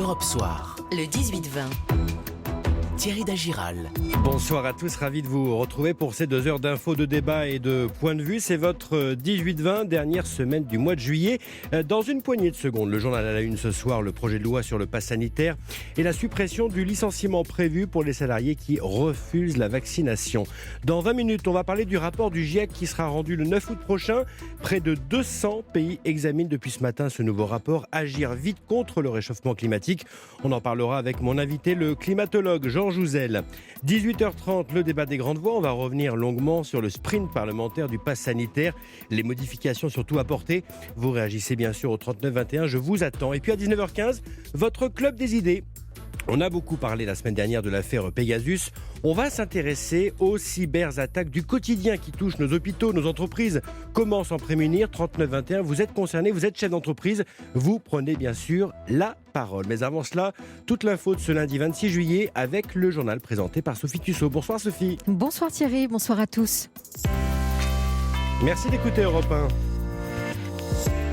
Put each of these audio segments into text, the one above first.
Europe Soir, le 18-20. Thierry Dagiral. Bonsoir à tous, ravi de vous retrouver pour ces 2 heures d'infos, de débat et de point de vue. C'est votre 18-20, dernière semaine du mois de juillet. Dans une poignée de secondes, le journal à la une ce soir, le projet de loi sur le pass sanitaire et la suppression du licenciement prévu pour les salariés qui refusent la vaccination. Dans 20 minutes, on va parler du rapport du GIEC qui sera rendu le 9 août prochain. Près de 200 pays examinent depuis ce matin ce nouveau rapport, Agir vite contre le réchauffement climatique. On en parlera avec mon invité, le climatologue Jean Jouzel. 18h30, le débat des grandes voix. On va revenir longuement sur le sprint parlementaire du pass sanitaire, les modifications surtout apportées. Vous réagissez bien sûr au 39-21, je vous attends. Et puis à 19h15, votre club des idées. On a beaucoup parlé la semaine dernière de l'affaire Pegasus. On va s'intéresser aux cyberattaques du quotidien qui touchent nos hôpitaux, nos entreprises. Comment s'en prémunir ? 39-21, vous êtes concerné, vous êtes chef d'entreprise. Vous prenez bien sûr la parole. Mais avant cela, toute l'info de ce lundi 26 juillet avec le journal présenté par Sophie Tussaud. Bonsoir Sophie. Bonsoir Thierry, bonsoir à tous. Merci d'écouter Europe 1.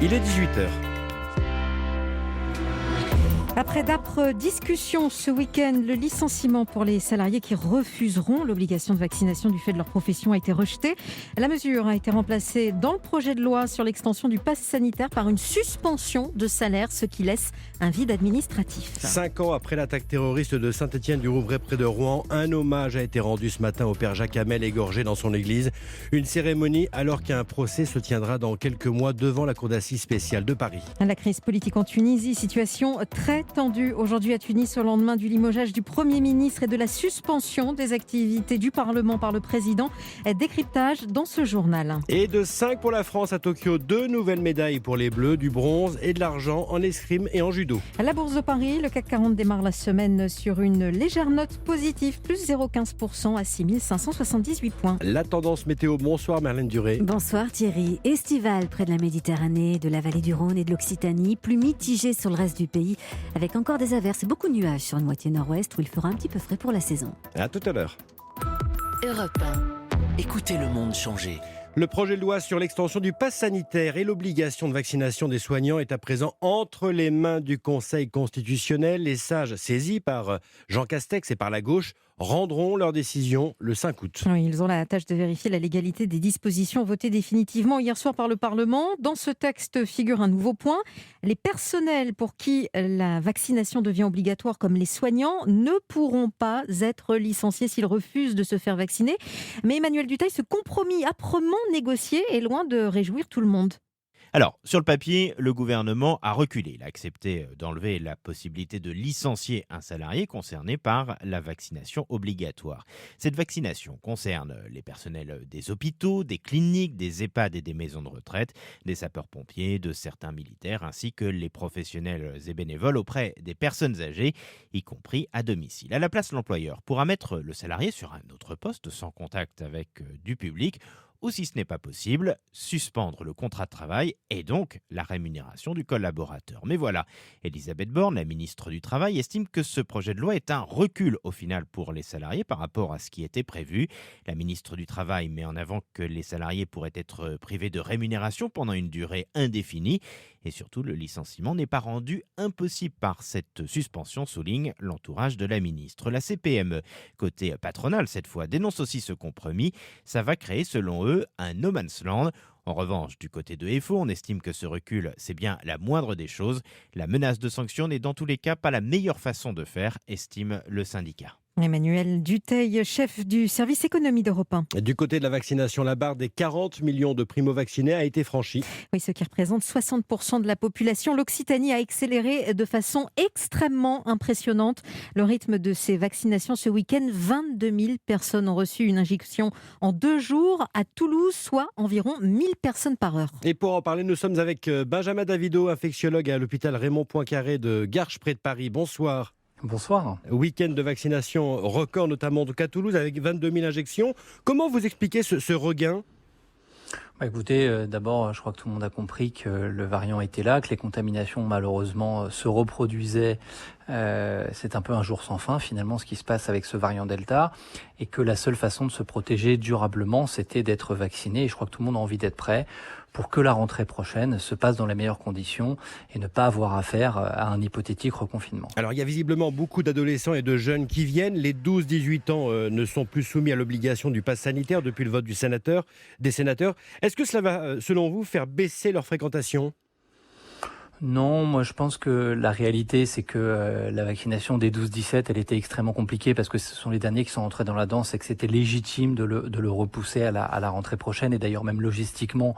Il est 18h. Après d'âpres discussions ce week-end, le licenciement pour les salariés qui refuseront l'obligation de vaccination du fait de leur profession a été rejeté. La mesure a été remplacée dans le projet de loi sur l'extension du pass sanitaire par une suspension de salaire, ce qui laisse un vide administratif. 5 ans après l'attaque terroriste de Saint-Étienne-du-Rouvray près de Rouen, un hommage a été rendu ce matin au père Jacques Hamel égorgé dans son église. Une cérémonie alors qu'un procès se tiendra dans quelques mois devant la cour d'assises spéciale de Paris. La crise politique en Tunisie, situation très tendue aujourd'hui à Tunis au lendemain du limogeage du Premier ministre et de la suspension des activités du Parlement par le président. Décryptage dans ce journal. Et de 5 pour la France à Tokyo, 2 nouvelles médailles pour les Bleus, du bronze et de l'argent en escrime et en judo. À la Bourse de Paris, le CAC 40 démarre la semaine sur une légère note positive, plus 0,15% à 6578 points. La tendance météo, bonsoir Marlène Duré. Bonsoir Thierry. Estivale près de la Méditerranée, de la vallée du Rhône et de l'Occitanie, plus mitigée sur le reste du pays, avec encore des averses et beaucoup de nuages sur une moitié nord-ouest où il fera un petit peu frais pour la saison. À tout à l'heure. Europe 1. Écoutez le monde changer. Le projet de loi sur l'extension du pass sanitaire et l'obligation de vaccination des soignants est à présent entre les mains du Conseil constitutionnel. Les sages, saisis par Jean Castex et par la gauche, rendront leur décision le 5 août. Oui, ils ont la tâche de vérifier la légalité des dispositions votées définitivement hier soir par le Parlement. Dans ce texte figure un nouveau point. Les personnels pour qui la vaccination devient obligatoire, comme les soignants, ne pourront pas être licenciés s'ils refusent de se faire vacciner. Mais Emmanuel Dutheil, ce compromis âprement négocié est loin de réjouir tout le monde. Alors, sur le papier, le gouvernement a reculé. Il a accepté d'enlever la possibilité de licencier un salarié concerné par la vaccination obligatoire. Cette vaccination concerne les personnels des hôpitaux, des cliniques, des EHPAD et des maisons de retraite, des sapeurs-pompiers, de certains militaires, ainsi que les professionnels et bénévoles auprès des personnes âgées, y compris à domicile. À la place, l'employeur pourra mettre le salarié sur un autre poste sans contact avec du public, ou si ce n'est pas possible, suspendre le contrat de travail et donc la rémunération du collaborateur. Mais voilà, Elisabeth Borne, la ministre du Travail, estime que ce projet de loi est un recul au final pour les salariés par rapport à ce qui était prévu. La ministre du Travail met en avant que les salariés pourraient être privés de rémunération pendant une durée indéfinie et surtout le licenciement n'est pas rendu impossible par cette suspension, souligne l'entourage de la ministre. La CPME, côté patronal cette fois, dénonce aussi ce compromis. Ça va créer selon eux un no man's land. En revanche, du côté de FO, on estime que ce recul, c'est bien la moindre des choses. La menace de sanction n'est dans tous les cas pas la meilleure façon de faire, estime le syndicat. Emmanuel Dutheil, chef du service économie d'Europe 1. Du côté de la vaccination, la barre des 40 millions de primo-vaccinés a été franchie. Oui, ce qui représente 60% de la population. L'Occitanie a accéléré de façon extrêmement impressionnante le rythme de ces vaccinations. Ce week-end, 22 000 personnes ont reçu une injection en 2 jours à Toulouse, soit environ 1000 personnes par heure. Et pour en parler, nous sommes avec Benjamin Davido, infectiologue à l'hôpital Raymond Poincaré de Garches près de Paris. Bonsoir. Bonsoir. Week-end de vaccination record, notamment à Toulouse, avec 22 000 injections. Comment vous expliquez ce regain ? Écoutez, d'abord, je crois que tout le monde a compris que le variant était là, que les contaminations malheureusement se reproduisaient. C'est un peu un jour sans fin finalement ce qui se passe avec ce variant Delta, et que la seule façon de se protéger durablement, c'était d'être vacciné. Et je crois que tout le monde a envie d'être prêt pour que la rentrée prochaine se passe dans les meilleures conditions et ne pas avoir affaire à un hypothétique reconfinement. Alors il y a visiblement beaucoup d'adolescents et de jeunes qui viennent. Les 12-18 ans ne sont plus soumis à l'obligation du pass sanitaire depuis le vote des sénateurs. Est-ce que cela va, selon vous, faire baisser leur fréquentation ? Non, moi je pense que la réalité c'est que la vaccination des 12-17 elle était extrêmement compliquée parce que ce sont les derniers qui sont entrés dans la danse et que c'était légitime de le repousser à la rentrée prochaine, et d'ailleurs même logistiquement,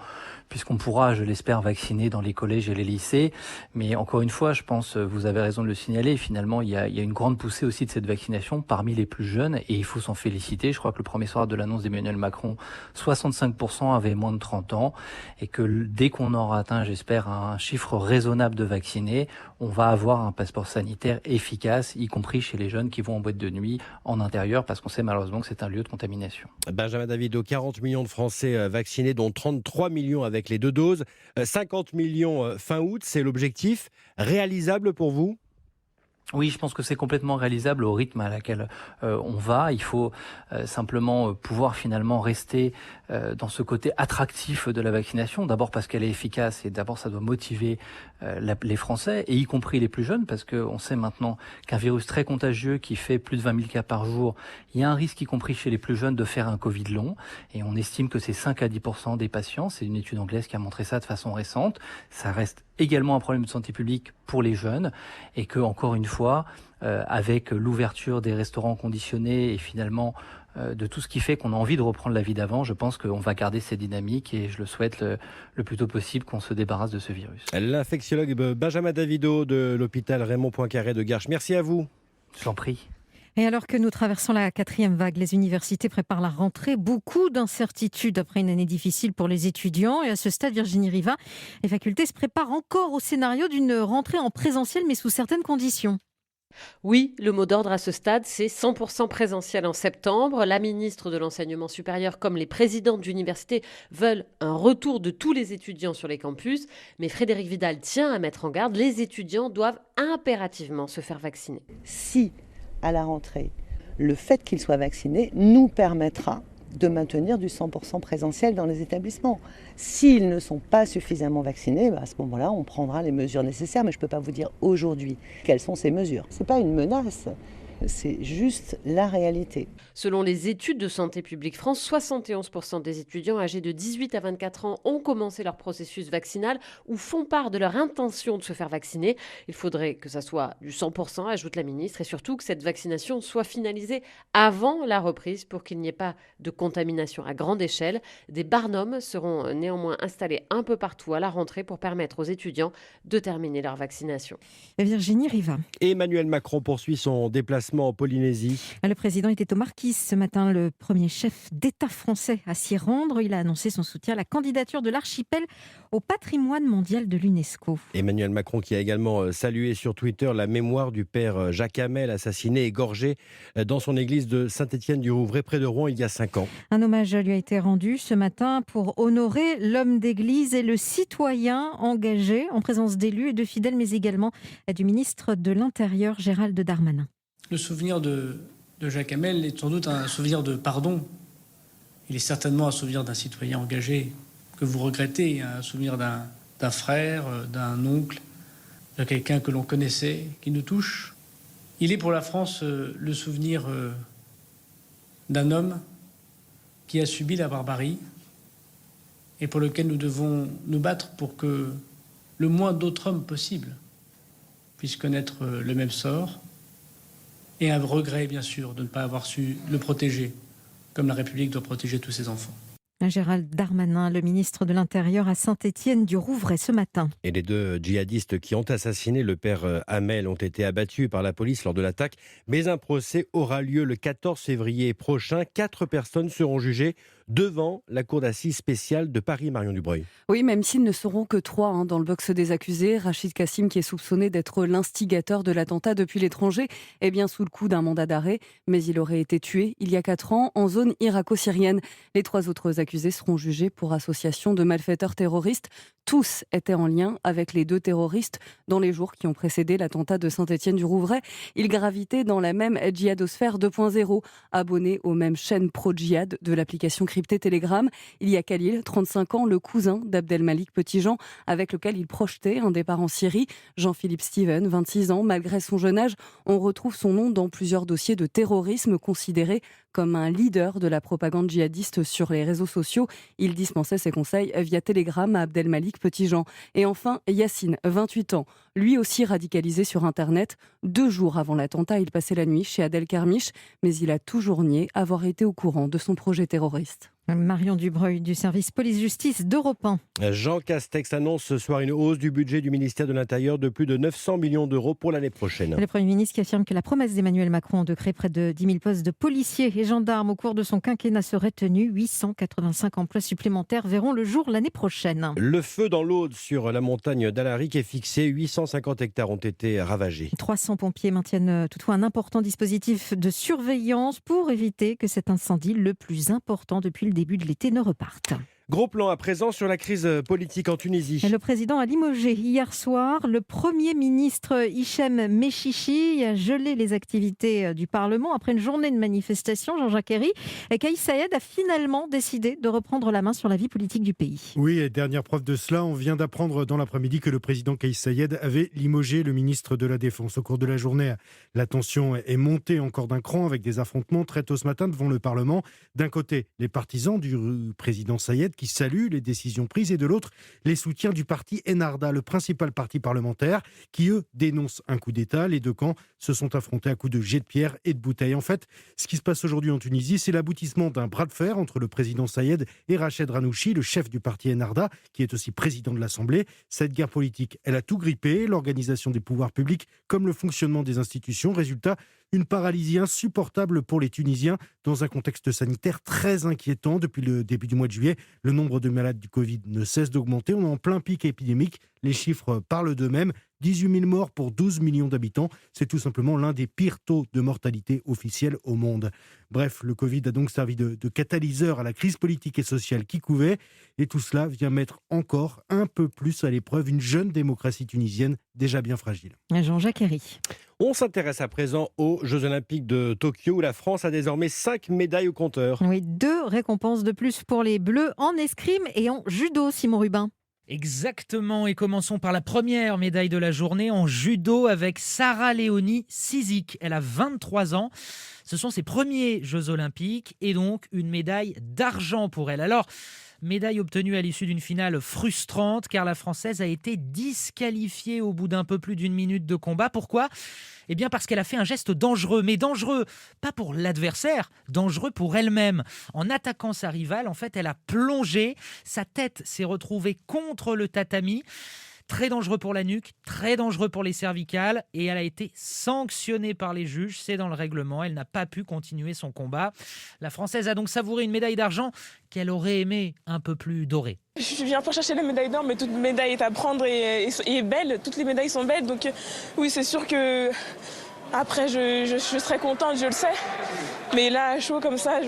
puisqu'on pourra, je l'espère, vacciner dans les collèges et les lycées. Mais encore une fois, je pense, vous avez raison de le signaler, finalement il y a une grande poussée aussi de cette vaccination parmi les plus jeunes et il faut s'en féliciter. Je crois que le premier soir de l'annonce d'Emmanuel Macron, 65% avaient moins de 30 ans, et que dès qu'on aura atteint, j'espère, un chiffre raisonnable de vaccinés, on va avoir un passeport sanitaire efficace, y compris chez les jeunes qui vont en boîte de nuit en intérieur, parce qu'on sait malheureusement que c'est un lieu de contamination. Benjamin Davido, 40 millions de Français vaccinés, dont 33 millions avec les 2 doses, 50 millions fin août, c'est l'objectif. Réalisable pour vous ? Oui, je pense que c'est complètement réalisable au rythme à laquelle on va. Il faut simplement pouvoir finalement rester dans ce côté attractif de la vaccination. D'abord parce qu'elle est efficace, et d'abord ça doit motiver les Français, et y compris les plus jeunes, parce qu'on sait maintenant qu'un virus très contagieux qui fait plus de 20 000 cas par jour, il y a un risque, y compris chez les plus jeunes, de faire un Covid long. Et on estime que c'est 5 à 10% des patients. C'est une étude anglaise qui a montré ça de façon récente. Ça reste également un problème de santé publique pour les jeunes, et que, encore une fois, avec l'ouverture des restaurants conditionnés et finalement de tout ce qui fait qu'on a envie de reprendre la vie d'avant, je pense qu'on va garder cette dynamique, et je le souhaite le plus tôt possible qu'on se débarrasse de ce virus. L'infectiologue Benjamin Davido de l'hôpital Raymond Poincaré de Garches. Merci à vous. Je vous en prie. Et alors que nous traversons la 4e vague, les universités préparent la rentrée. Beaucoup d'incertitudes après une année difficile pour les étudiants. Et à ce stade, Virginie Riva, les facultés se préparent encore au scénario d'une rentrée en présentiel, mais sous certaines conditions. Oui, le mot d'ordre à ce stade, c'est 100% présentiel en septembre. La ministre de l'Enseignement supérieur, comme les présidents d'université, veulent un retour de tous les étudiants sur les campus. Mais Frédérique Vidal tient à mettre en garde, les étudiants doivent impérativement se faire vacciner. Si, à la rentrée, le fait qu'ils soient vaccinés nous permettra de maintenir du 100% présentiel dans les établissements. S'ils ne sont pas suffisamment vaccinés, à ce moment-là, on prendra les mesures nécessaires, mais je ne peux pas vous dire aujourd'hui quelles sont ces mesures. Ce n'est pas une menace, c'est juste la réalité. Selon les études de Santé publique France, 71% des étudiants âgés de 18 à 24 ans ont commencé leur processus vaccinal ou font part de leur intention de se faire vacciner. Il faudrait que ça soit du 100%, ajoute la ministre, et surtout que cette vaccination soit finalisée avant la reprise pour qu'il n'y ait pas de contamination à grande échelle. Des barnums seront néanmoins installés un peu partout à la rentrée pour permettre aux étudiants de terminer leur vaccination. Virginie Riva. Emmanuel Macron poursuit son déplacement en Polynésie. Le président était au Marquis ce matin, le premier chef d'État français à s'y rendre. Il a annoncé son soutien à la candidature de l'archipel au patrimoine mondial de l'UNESCO. Emmanuel Macron qui a également salué sur Twitter la mémoire du père Jacques Hamel, assassiné et égorgé dans son église de Saint-Étienne-du-Rouvray près de Rouen il y a 5 ans. Un hommage lui a été rendu ce matin pour honorer l'homme d'église et le citoyen engagé en présence d'élus et de fidèles, mais également du ministre de l'Intérieur Gérald Darmanin. Le souvenir de Jacques Hamel est sans doute un souvenir de pardon. Il est certainement un souvenir d'un citoyen engagé que vous regrettez, un souvenir d'un frère, d'un oncle, de quelqu'un que l'on connaissait, qui nous touche. Il est pour la France le souvenir d'un homme qui a subi la barbarie et pour lequel nous devons nous battre pour que le moins d'autres hommes possible puissent connaître le même sort. Et un regret, bien sûr, de ne pas avoir su le protéger, comme la République doit protéger tous ses enfants. Gérald Darmanin, le ministre de l'Intérieur à Saint-Étienne-du-Rouvray ce matin. Et les 2 djihadistes qui ont assassiné le père Hamel ont été abattus par la police lors de l'attaque. Mais un procès aura lieu le 14 février prochain. 4 personnes seront jugées, devant la cour d'assises spéciale de Paris, Marion Dubreuil. Oui, même s'ils ne seront que 3 dans le box des accusés. Rachid Kassim, qui est soupçonné d'être l'instigateur de l'attentat depuis l'étranger, est bien sous le coup d'un mandat d'arrêt. Mais il aurait été tué il y a 4 ans en zone irako-syrienne. Les 3 autres accusés seront jugés pour association de malfaiteurs terroristes. Tous étaient en lien avec les 2 terroristes dans les jours qui ont précédé l'attentat de Saint-Étienne-du-Rouvray. Ils gravitaient dans la même djihadosphère 2.0, abonnés aux mêmes chaînes pro-djihad de l'application cryptée Telegram. Il y a Khalil, 35 ans, le cousin d'Abdelmalik Petitjean, avec lequel il projetait un départ en Syrie. Jean-Philippe Steven, 26 ans, malgré son jeune âge, on retrouve son nom dans plusieurs dossiers de terrorisme, considéré comme un leader de la propagande djihadiste sur les réseaux sociaux. Il dispensait ses conseils via Telegram à Abdelmalik Petitjean. Et enfin, Yassine, 28 ans, lui aussi radicalisé sur Internet. 2 jours avant l'attentat, il passait la nuit chez Adel Karmiche, mais il a toujours nié avoir été au courant de son projet terroriste. Marion Dubreuil du service police-justice d'Europe 1. Jean Castex annonce ce soir une hausse du budget du ministère de l'Intérieur de plus de 900 millions d'euros pour l'année prochaine. Le Premier ministre qui affirme que la promesse d'Emmanuel Macron de créer près de 10 000 postes de policiers et gendarmes au cours de son quinquennat serait tenu. 885 emplois supplémentaires verront le jour l'année prochaine. Le feu dans l'Aude sur la montagne d'Alaric est fixé. 850 hectares ont été ravagés. 300 pompiers maintiennent toutefois un important dispositif de surveillance pour éviter que cet incendie, le plus important depuis le début de l'été, ne reparte. Gros plan à présent sur la crise politique en Tunisie. Le président a limogé hier soir le Premier ministre Hichem Mechichi a gelé les activités du Parlement après une journée de manifestation. Jean-Jacques Herry, Kais Saied a finalement décidé de reprendre la main sur la vie politique du pays. Oui, et dernière preuve de cela, on vient d'apprendre dans l'après-midi que le président Kais Saied avait limogé le ministre de la Défense. Au cours de la journée, la tension est montée encore d'un cran avec des affrontements très tôt ce matin devant le Parlement. D'un côté, les partisans du président Saied qui saluent les décisions prises, et de l'autre, les soutiens du parti Ennahda, le principal parti parlementaire, qui eux dénoncent un coup d'État. Les 2 camps se sont affrontés à coups de jets de pierre et de bouteilles. En fait, ce qui se passe aujourd'hui en Tunisie, c'est l'aboutissement d'un bras de fer entre le président Saied et Rached Ranouchi, le chef du parti Ennahda, qui est aussi président de l'Assemblée. Cette guerre politique, elle a tout grippé, l'organisation des pouvoirs publics comme le fonctionnement des institutions. Résultat, une paralysie insupportable pour les Tunisiens dans un contexte sanitaire très inquiétant. Depuis le début du mois de juillet, le nombre de malades du Covid ne cesse d'augmenter. On est en plein pic épidémique. Les chiffres parlent d'eux-mêmes. 18 000 morts pour 12 millions d'habitants. C'est tout simplement l'un des pires taux de mortalité officiels au monde. Bref, le Covid a donc servi de catalyseur à la crise politique et sociale qui couvait. Et tout cela vient mettre encore un peu plus à l'épreuve une jeune démocratie tunisienne déjà bien fragile. Jean-Jacques Herry. On s'intéresse à présent aux Jeux Olympiques de Tokyo où la France a désormais 5 médailles au compteur. Oui, 2 récompenses de plus pour les Bleus en escrime et en judo, Simon Rubin. Exactement, et commençons par la première médaille de la journée en judo avec Sarah Léonie Cizik. Elle a 23 ans. Ce sont ses premiers Jeux Olympiques et donc une médaille d'argent pour elle. Alors, médaille obtenue à l'issue d'une finale frustrante car la Française a été disqualifiée au bout d'un peu plus d'1 minute de combat. Pourquoi ? Eh bien parce qu'elle a fait un geste dangereux, mais dangereux pas pour l'adversaire, dangereux pour elle-même. En attaquant sa rivale, en fait, elle a plongé, sa tête s'est retrouvée contre le tatami. Très dangereux pour la nuque, très dangereux pour les cervicales et elle a été sanctionnée par les juges, c'est dans le règlement, elle n'a pas pu continuer son combat. La Française a donc savouré une médaille d'argent qu'elle aurait aimé un peu plus dorée. Je viens pas chercher la médaille d'or, mais toute médaille est à prendre et est belle, toutes les médailles sont belles, donc oui c'est sûr que après je serai contente, je le sais, mais là chaud comme ça,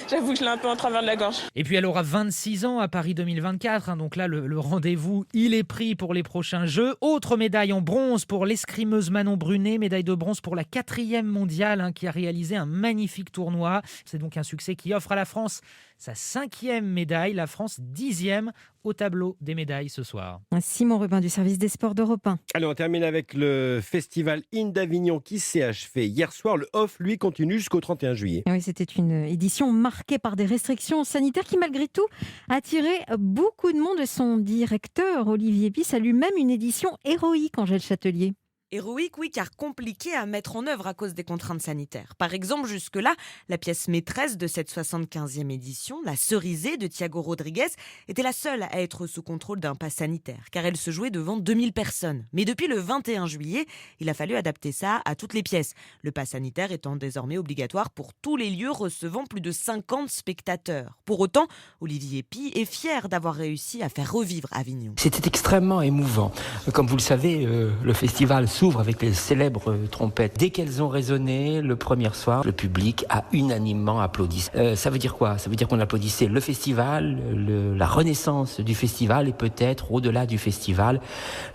j'avoue que je l'ai un peu en travers de la gorge. Et puis elle aura 26 ans à Paris 2024, donc là le rendez-vous il est pris pour les prochains Jeux. Autre médaille en bronze pour l'escrimeuse Manon Brunet, médaille de bronze pour la 4e mondiale qui a réalisé un magnifique tournoi. C'est donc un succès qui offre à la France sa 5e médaille, la France 10e au tableau des médailles ce soir. Simon Rubin du service des sports d'Europe 1. Allez, on termine avec le festival In d'Avignon qui s'est achevé hier soir. Le off, lui, continue jusqu'au 31 juillet. Oui, c'était une édition marquée par des restrictions sanitaires qui, malgré tout, a attiré beaucoup de monde. Son directeur, Olivier Pisse, a lui-même une édition héroïque, Angèle Châtelier. Héroïque, oui, car compliqué à mettre en œuvre à cause des contraintes sanitaires. Par exemple, jusque-là, la pièce maîtresse de cette 75e édition, la Cerisée de Thiago Rodriguez, était la seule à être sous contrôle d'un pass sanitaire, car elle se jouait devant 2000 personnes. Mais depuis le 21 juillet, il a fallu adapter ça à toutes les pièces, le pass sanitaire étant désormais obligatoire pour tous les lieux recevant plus de 50 spectateurs. Pour autant, Olivier Py est fier d'avoir réussi à faire revivre Avignon. C'était extrêmement émouvant. Comme vous le savez, le festival s'ouvre avec les célèbres trompettes. Dès qu'elles ont résonné le premier soir, le public a unanimement applaudi. Ça veut dire quoi ? Ça veut dire qu'on applaudissait le festival, la renaissance du festival et peut-être au-delà du festival,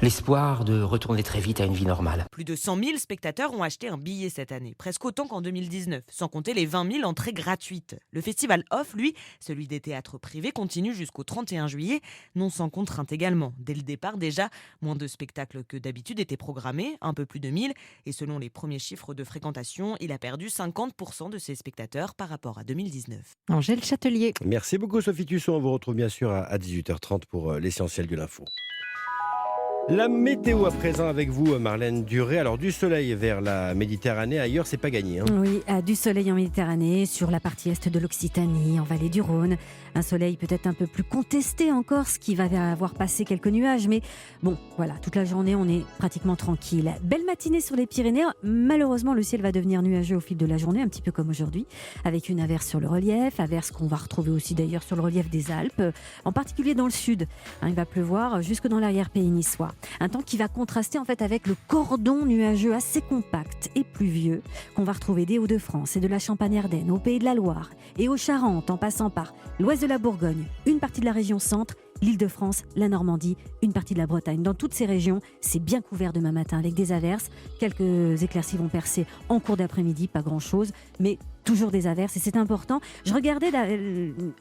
l'espoir de retourner très vite à une vie normale. Plus de 100 000 spectateurs ont acheté un billet cette année, presque autant qu'en 2019, sans compter les 20 000 entrées gratuites. Le festival off, lui, celui des théâtres privés, continue jusqu'au 31 juillet, non sans contrainte également. Dès le départ déjà, moins de spectacles que d'habitude étaient programmés, un peu plus de 1000, et selon les premiers chiffres de fréquentation, il a perdu 50% de ses spectateurs par rapport à 2019. Angèle Châtelier. Merci beaucoup Sophie Tusson. On vous retrouve bien sûr à 18h30 pour l'essentiel de l'info. La météo à présent avec vous, Marlène Duré. Alors du soleil vers la Méditerranée, ailleurs c'est pas gagné. Oui, du soleil en Méditerranée, sur la partie est de l'Occitanie, en vallée du Rhône. Un soleil peut-être un peu plus contesté en Corse, qui va avoir passé quelques nuages. Mais bon, voilà, toute la journée on est pratiquement tranquille. Belle matinée sur les Pyrénées. Malheureusement, le ciel va devenir nuageux au fil de la journée, un petit peu comme aujourd'hui, avec une averse sur le relief, averse qu'on va retrouver aussi d'ailleurs sur le relief des Alpes, en particulier dans le sud. Il va pleuvoir jusque dans l'arrière-pays niçois. Un temps qui va contraster en fait avec le cordon nuageux assez compact et pluvieux qu'on va retrouver des Hauts-de-France et de la Champagne-Ardenne, au Pays de la Loire et aux Charentes, en passant par l'ouest de la Bourgogne, une partie de la région centre, l'Île-de-France, la Normandie, une partie de la Bretagne. Dans toutes ces régions, c'est bien couvert demain matin avec des averses. Quelques éclaircies vont percer en cours d'après-midi, pas grand-chose, mais toujours des averses et c'est important. Je regardais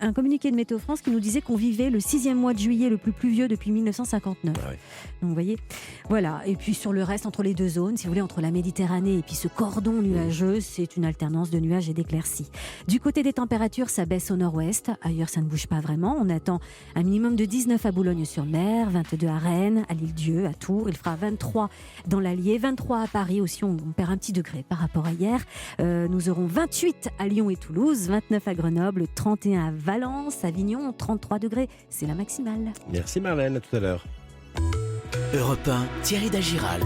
un communiqué de Météo France qui nous disait qu'on vivait le 6e mois de juillet le plus pluvieux depuis 1959. Ouais. Donc vous voyez, voilà. Et puis sur le reste, entre les deux zones, si vous voulez, entre la Méditerranée et puis ce cordon nuageux, c'est une alternance de nuages et d'éclaircies. Du côté des températures, ça baisse au nord-ouest. Ailleurs, ça ne bouge pas vraiment. On attend un minimum de 19 à Boulogne-sur-Mer, 22 à Rennes, à l'Île-Dieu, à Tours. Il fera 23 dans l'Allier, 23 à Paris aussi. On perd un petit degré par rapport à hier. Nous aurons 28 à Lyon et Toulouse, 29 à Grenoble, 31 à Valence, Avignon, 33 degrés. C'est la maximale. Merci Marlène, à tout à l'heure. Europe 1, Thierry Dagiral.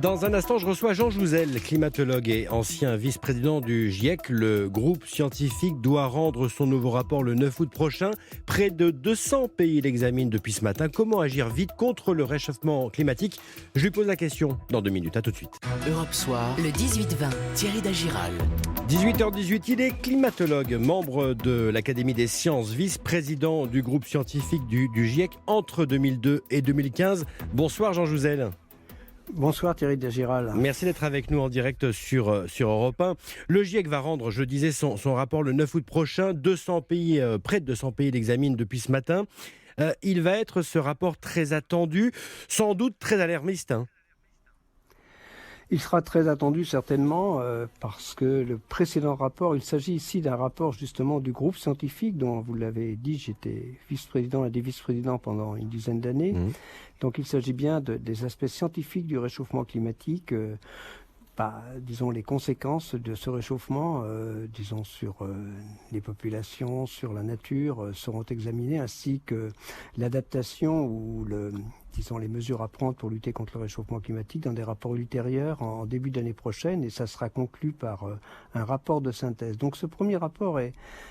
Dans un instant, je reçois Jean Jouzel, climatologue et ancien vice-président du GIEC. Le groupe scientifique doit rendre son nouveau rapport le 9 août prochain. Près de 200 pays l'examinent depuis ce matin. Comment agir vite contre le réchauffement climatique ? Je lui pose la question dans 2 minutes. À tout de suite. Europe Soir, le 18-20, Thierry Dagiral. 18h18, il est climatologue, membre de l'Académie des sciences, vice-président du groupe scientifique du GIEC entre 2002 et 2015. Bonsoir Jean Jouzel. Bonsoir Thierry Dagiral. Merci d'être avec nous en direct sur Europe 1. Le GIEC va rendre, je disais, son rapport le 9 août prochain. 200 pays, près de 200 pays l'examinent depuis ce matin. Il va être ce rapport très attendu, sans doute très alarmiste. Il sera très attendu certainement parce que le précédent rapport, il s'agit ici d'un rapport justement du groupe scientifique dont vous l'avez dit, j'étais vice-président et des vice-présidents pendant une dizaine d'années. Donc il s'agit bien des aspects scientifiques du réchauffement climatique, disons les conséquences de ce réchauffement, disons sur les populations, sur la nature, seront examinées, ainsi que l'adaptation ou disons les mesures à prendre pour lutter contre le réchauffement climatique dans des rapports ultérieurs en début d'année prochaine, et ça sera conclu par un rapport de synthèse. Donc ce premier rapport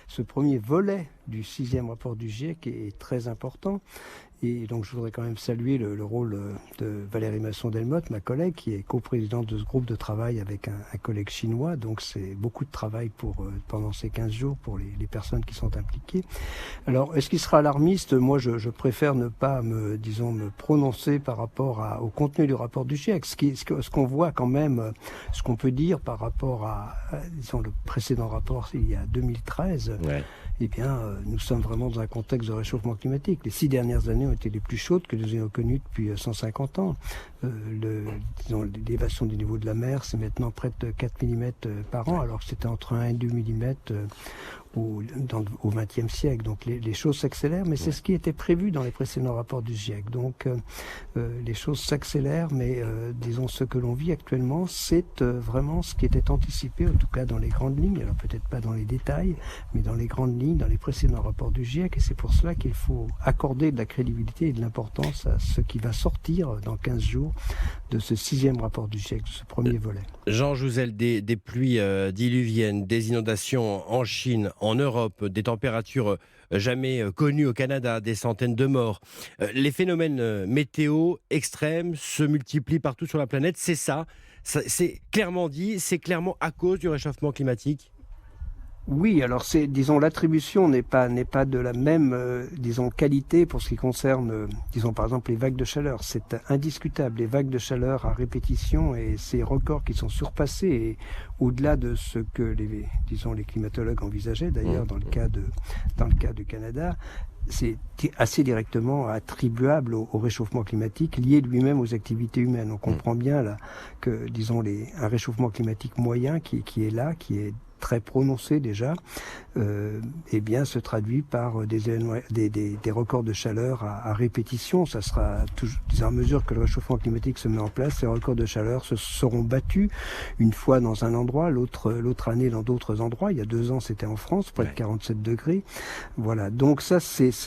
ce premier volet du 6e rapport du GIEC est très important. Et donc je voudrais quand même saluer le rôle de Valérie Masson-Delmotte, ma collègue, qui est coprésidente de ce groupe de travail avec un collègue chinois. Donc c'est beaucoup de travail pendant ces 15 jours pour les personnes qui sont impliquées. Alors, est-ce qu'il sera alarmiste ? Moi, je préfère ne pas me prononcer par rapport au contenu du rapport du GIEC. Ce qu'on voit quand même, ce qu'on peut dire par rapport à disons, le précédent rapport, il y a 2013, eh bien, nous sommes vraiment dans un contexte de réchauffement climatique. Les 6 dernières années ont été les plus chaudes que nous ayons connues depuis 150 ans. L'élévation du niveau de la mer, c'est maintenant près de 4 mm par an, alors que c'était entre 1 et 2 mm au XXe siècle. Donc les choses s'accélèrent, mais c'est ce qui était prévu dans les précédents rapports du GIEC. Donc les choses s'accélèrent, mais disons ce que l'on vit actuellement, c'est vraiment ce qui était anticipé, en tout cas dans les grandes lignes, alors peut-être pas dans les détails, mais dans les grandes lignes, dans les précédents rapports du GIEC, et c'est pour cela qu'il faut accorder de la crédibilité et de l'importance à ce qui va sortir dans 15 jours de ce 6e rapport du GIEC, de ce premier volet. Jean Jouzel, des pluies diluviennes, des inondations en Chine, en Europe, des températures jamais connues au Canada, des centaines de morts. Les phénomènes météo extrêmes se multiplient partout sur la planète. C'est ça, c'est clairement dit, c'est clairement à cause du réchauffement climatique. Oui, alors disons, l'attribution n'est pas de la même, qualité pour ce qui concerne, par exemple, les vagues de chaleur. C'est indiscutable, les vagues de chaleur à répétition et ces records qui sont surpassés et au-delà de ce que les climatologues envisageaient, d'ailleurs, dans le cas du Canada. C'est assez directement attribuable au réchauffement climatique lié lui-même aux activités humaines. On comprend bien là que, un réchauffement climatique moyen qui est là, qui est très prononcé déjà, se traduit par des records de chaleur à répétition. Ça sera toujours, à mesure que le réchauffement climatique se met en place, ces records de chaleur seront battus une fois dans un endroit, l'autre année dans d'autres endroits. Il y a 2 ans, c'était en France, près de 47 degrés. Voilà. Donc ça,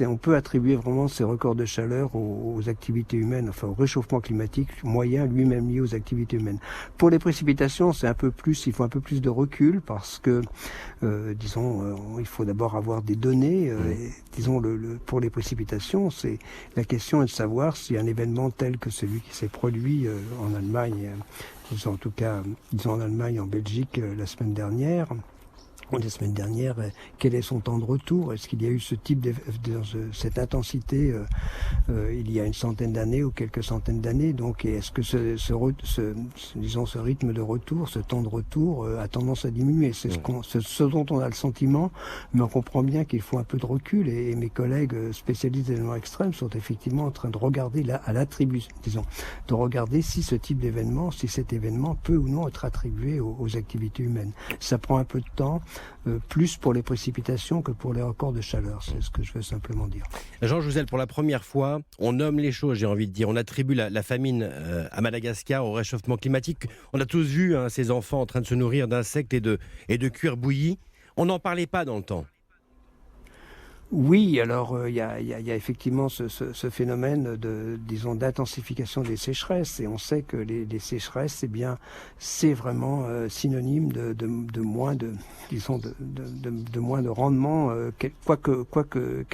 on peut attribuer vraiment ces records de chaleur aux activités humaines, enfin au réchauffement climatique moyen lui-même lié aux activités humaines. Pour les précipitations, il faut un peu plus de recul parce que, il faut d'abord avoir des données. Pour les précipitations, la question est de savoir si un événement tel que celui qui s'est produit en Allemagne, en Allemagne, en Belgique la semaine dernière, quel est son temps de retour? Est-ce qu'il y a eu ce type cette intensité il y a une centaine d'années ou quelques centaines d'années? Donc, est-ce que ce rythme de retour, ce temps de retour a tendance à diminuer? C'est ce dont on a le sentiment, mais on comprend bien qu'il faut un peu de recul et mes collègues spécialistes d'événements extrêmes sont effectivement en train de regarder de regarder si ce type d'événement, si cet événement peut ou non être attribué aux activités humaines. Ça prend un peu de temps. Plus pour les précipitations que pour les records de chaleur, c'est ce que je veux simplement dire. Jean Jouzel, pour la première fois, on nomme les choses, j'ai envie de dire. On attribue la famine à Madagascar au réchauffement climatique. On a tous vu ces enfants en train de se nourrir d'insectes et de cuir bouilli. On n'en parlait pas dans le temps. Oui, alors il y a effectivement ce phénomène d'intensification des sécheresses, et on sait que les sécheresses, c'est vraiment synonyme de moins de moins de rendement, quel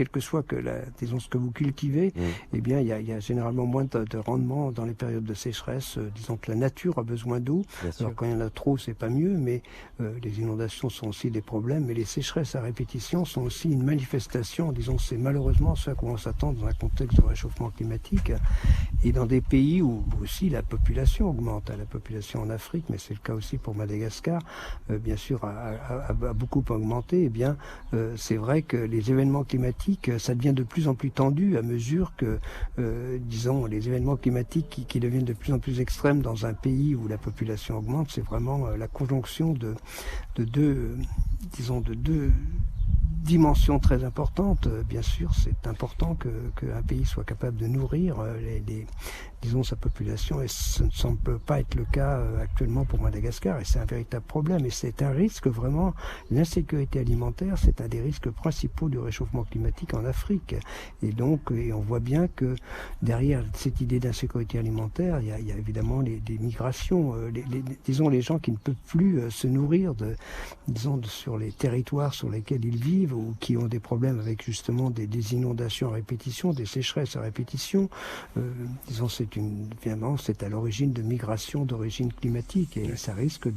que soit ce que vous cultivez, il y a généralement moins de rendement dans les périodes de sécheresse. Disons que la nature a besoin d'eau. Alors quand il y en a trop, c'est pas mieux, mais les inondations sont aussi des problèmes, mais les sécheresses à répétition sont aussi une manifestation. C'est malheureusement ce à quoi on s'attend dans un contexte de réchauffement climatique et dans des pays où aussi la population augmente. La population en Afrique, mais c'est le cas aussi pour Madagascar, bien sûr, a beaucoup augmenté. C'est vrai que les événements climatiques, ça devient de plus en plus tendu à mesure que, les événements climatiques qui deviennent de plus en plus extrêmes dans un pays où la population augmente, c'est vraiment la conjonction de deux dimension très importante. Bien sûr, c'est important qu'un pays soit capable de nourrir sa population, et ce ne semble pas être le cas actuellement pour Madagascar, et c'est un véritable problème, et c'est un risque vraiment. L'insécurité alimentaire, c'est un des risques principaux du réchauffement climatique en Afrique, et on voit bien que derrière cette idée d'insécurité alimentaire, il y a évidemment des migrations, les gens qui ne peuvent plus se nourrir sur les territoires sur lesquels ils vivent, ou qui ont des problèmes avec justement des inondations à répétition, des sécheresses à répétition. C'est à l'origine de migrations d'origine climatique, et ça risque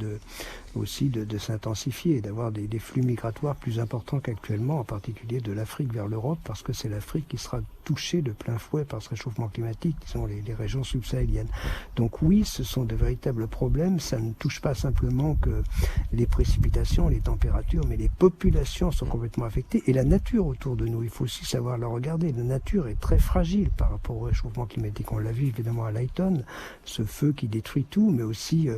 aussi de s'intensifier et d'avoir des flux migratoires plus importants qu'actuellement, en particulier de l'Afrique vers l'Europe, parce que c'est l'Afrique qui sera touchée de plein fouet par ce réchauffement climatique, qui sont les régions subsahéliennes. Donc oui, ce sont de véritables problèmes. Ça ne touche pas simplement que les précipitations, les températures, mais les populations sont complètement fortement affectés, et la nature autour de nous. Il faut aussi savoir la regarder. La nature est très fragile par rapport au réchauffement climatique. On l'a vu évidemment à Lighton, ce feu qui détruit tout, mais aussi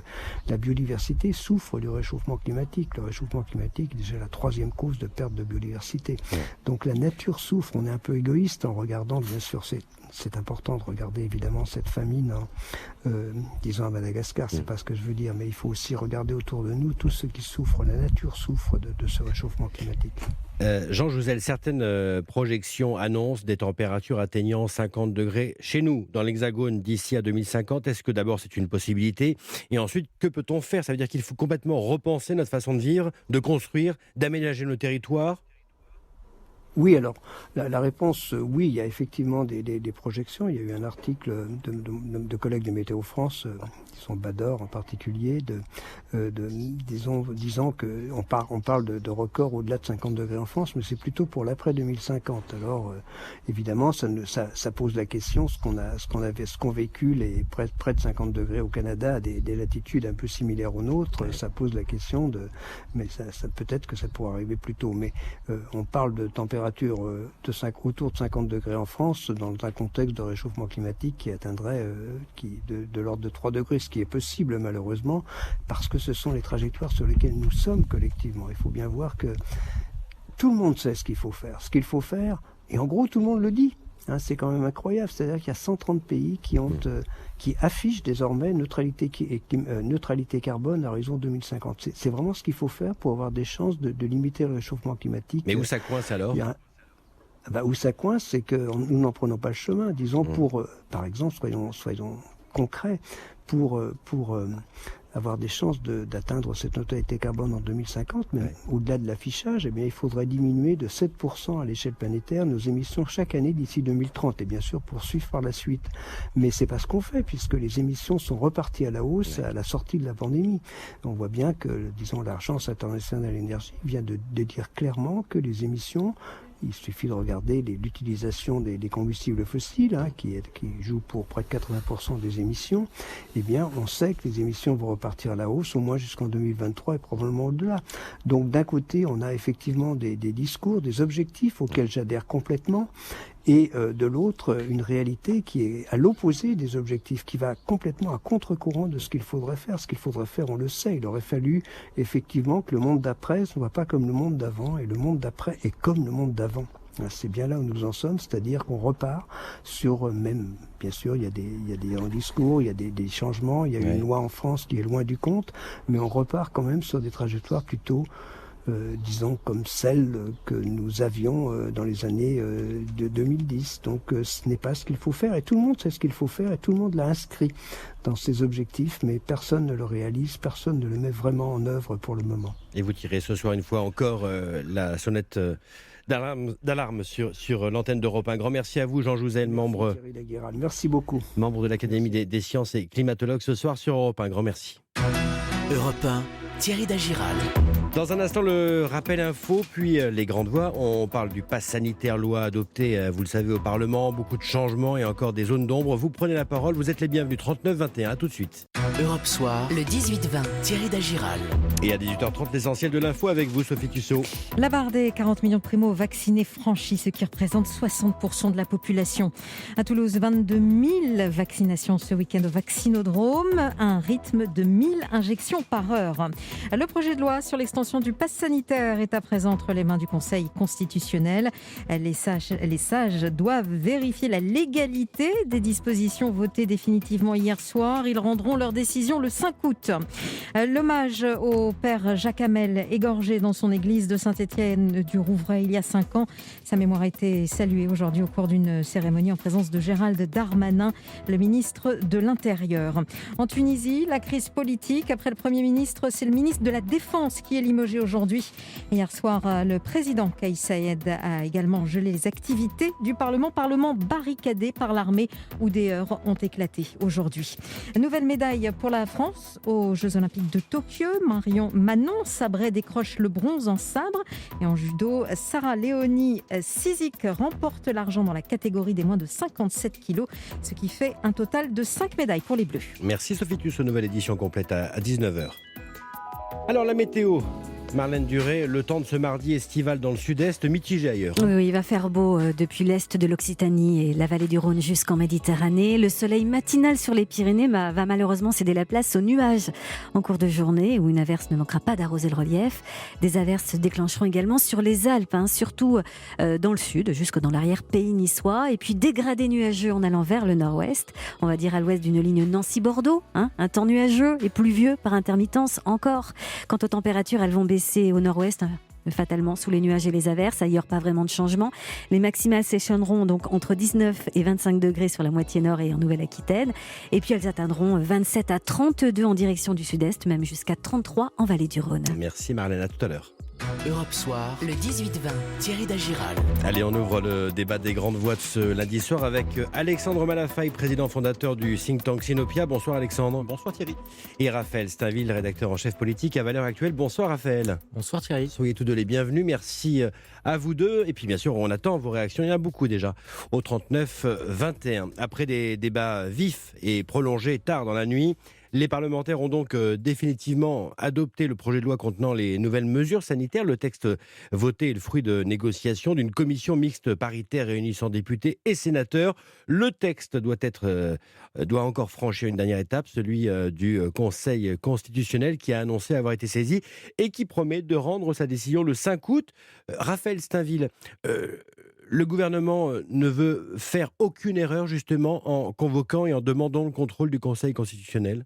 la biodiversité souffre du réchauffement climatique. Le réchauffement climatique est déjà la 3e cause de perte de biodiversité. Donc la nature souffre. On est un peu égoïste en regardant, bien sûr, c'est important de regarder évidemment cette famine, disons à Madagascar, c'est pas ce que je veux dire, mais il faut aussi regarder autour de nous tous ceux qui souffrent. La nature souffre de ce réchauffement climatique. Jean Jouzel, certaines projections annoncent des températures atteignant 50 degrés chez nous, dans l'Hexagone, d'ici à 2050. Est-ce que d'abord c'est une possibilité? Et ensuite, que peut-on faire? Ça veut dire qu'il faut complètement repenser notre façon de vivre, de construire, d'aménager nos territoires? Oui, alors, la réponse, oui, il y a effectivement des projections. Il y a eu un article de collègues de Météo France, qui sont Bador en particulier, disant qu'on parle de records au-delà de 50 degrés en France, mais c'est plutôt pour l'après 2050. Alors, évidemment, ça pose la question, ce qu'ont vécu les près de 50 degrés au Canada à des latitudes un peu similaires aux nôtres, ça pose la question mais ça peut-être que ça pourrait arriver plus tôt. Mais on parle de température autour de 50 degrés en France dans un contexte de réchauffement climatique qui atteindrait de l'ordre de 3 degrés, ce qui est possible malheureusement parce que ce sont les trajectoires sur lesquelles nous sommes collectivement. Il faut bien voir que tout le monde sait ce qu'il faut faire, et en gros tout le monde le dit. C'est quand même incroyable, c'est-à-dire qu'il y a 130 pays qui affichent désormais neutralité carbone à horizon 2050. C'est vraiment ce qu'il faut faire pour avoir des chances de limiter le réchauffement climatique. Mais où ça coince alors? Où ça coince, c'est que nous n'en prenons pas le chemin. Disons par exemple, soyons concrets, pour avoir des chances d'atteindre cette neutralité carbone en 2050, mais au-delà de l'affichage, eh bien, il faudrait diminuer de 7% à l'échelle planétaire nos émissions chaque année d'ici 2030, et bien sûr poursuivre par la suite. Mais c'est pas ce qu'on fait, puisque les émissions sont reparties à la hausse à la sortie de la pandémie. On voit bien que, disons, l'Agence internationale de l'énergie vient de dire clairement que les émissions, il suffit de regarder l'utilisation des combustibles fossiles, qui joue pour près de 80% des émissions. Eh bien, on sait que les émissions vont repartir à la hausse, au moins jusqu'en 2023 et probablement au-delà. Donc, d'un côté, on a effectivement des discours, des objectifs auxquels j'adhère complètement, et de l'autre, une réalité qui est à l'opposé des objectifs, qui va complètement à contre-courant de ce qu'il faudrait faire. Ce qu'il faudrait faire, on le sait, il aurait fallu effectivement que le monde d'après ne soit pas comme le monde d'avant, et le monde d'après est comme le monde d'avant. C'est bien là où nous en sommes, c'est-à-dire qu'on repart sur même, bien sûr, il y a des discours, il y a des changements, il y a une loi en France qui est loin du compte, mais on repart quand même sur des trajectoires plutôt disons comme celle que nous avions dans les années de 2010. Donc ce n'est pas ce qu'il faut faire, et tout le monde sait ce qu'il faut faire, et tout le monde l'a inscrit dans ses objectifs, mais personne ne le réalise, personne ne le met vraiment en œuvre pour le moment. Et vous tirez ce soir une fois encore la sonnette d'alarme sur l'antenne d'Europe 1. Un grand merci à vous, Jean Jouzel, membre. Merci beaucoup. Membre de l'Académie des sciences et climatologue ce soir sur Europe 1. Un grand merci. Europe 1, Thierry Dagiral. Dans un instant, le rappel info, puis les grandes voix. On parle du pass sanitaire, loi adoptée, vous le savez, au Parlement. Beaucoup de changements et encore des zones d'ombre. Vous prenez la parole, vous êtes les bienvenus. 39-21, à tout de suite. Europe Soir, le 18-20, Thierry Dagiral. Et à 18h30, l'essentiel de l'info avec vous, Sophie Tussaud. La barre des 40 millions de primo-vaccinés franchie, ce qui représente 60% de la population. À Toulouse, 22 000 vaccinations ce week-end au vaccinodrome, un rythme de 1000 injections par heure. Le projet de loi sur l'extension du pass sanitaire est à présent entre les mains du Conseil constitutionnel. Les sages doivent vérifier la légalité des dispositions votées définitivement hier soir. Ils rendront leur décision le 5 août. L'hommage au père Jacques Hamel, égorgé dans son église de Saint-Étienne du Rouvray il y a 5 ans. Sa mémoire a été saluée aujourd'hui au cours d'une cérémonie en présence de Gérald Darmanin, le ministre de l'Intérieur. En Tunisie, la crise politique après le Premier ministre, c'est le ministre de la Défense qui est limogé aujourd'hui. Hier soir, le président Kais Saied a également gelé les activités du Parlement barricadé par l'armée où des heurts ont éclaté aujourd'hui. Nouvelle médaille pour la France aux Jeux Olympiques de Tokyo. Manon Sabret décroche le bronze en sabre. Et en judo, Sarah Léonie Cizic remporte l'argent dans la catégorie des moins de 57 kilos, ce qui fait un total de 5 médailles pour les Bleus. Merci Sophie Tussaud, nouvelle édition complète à 19h. Alors la météo, Marlène Duré, le temps de ce mardi estival dans le sud-est, mitigé ailleurs. Oui, il va faire beau depuis l'est de l'Occitanie et la vallée du Rhône jusqu'en Méditerranée. Le soleil matinal sur les Pyrénées va malheureusement céder la place aux nuages en cours de journée, où une averse ne manquera pas d'arroser le relief. Des averses se déclencheront également sur les Alpes, surtout dans le sud, jusque dans l'arrière-pays niçois. Et puis dégradé nuageux en allant vers le nord-ouest, on va dire à l'ouest d'une ligne Nancy-Bordeaux. Un temps nuageux et pluvieux par intermittence encore. Quant aux températures, elles vont baisser au nord-ouest, fatalement sous les nuages et les averses. Ailleurs, pas vraiment de changement. Les maximales s'échelonneront donc entre 19 et 25 degrés sur la moitié nord et en Nouvelle-Aquitaine. Et puis elles atteindront 27 à 32 en direction du sud-est, même jusqu'à 33 en vallée du Rhône. Merci Marlène, à tout à l'heure. Europe Soir, le 18-20, Thierry Dagiral. Allez, on ouvre le débat des grandes voix de ce lundi soir avec Alexandre Malafaille, président fondateur du think tank Sinopia. Bonsoir Alexandre. Bonsoir Thierry. Et Raphaël Steinville, rédacteur en chef politique à Valeurs Actuelles. Bonsoir Raphaël. Bonsoir Thierry. Soyez tous deux les bienvenus. Merci à vous deux. Et puis bien sûr, on attend vos réactions. Il y en a beaucoup déjà au 39-21. Après des débats vifs et prolongés tard dans la nuit, les parlementaires ont donc définitivement adopté le projet de loi contenant les nouvelles mesures sanitaires. Le texte voté est le fruit de négociations d'une commission mixte paritaire réunissant députés et sénateurs. Le texte doit encore franchir une dernière étape, celui du Conseil constitutionnel qui a annoncé avoir été saisi et qui promet de rendre sa décision le 5 août. Raphaël Steinville, le gouvernement ne veut faire aucune erreur justement en convoquant et en demandant le contrôle du Conseil constitutionnel.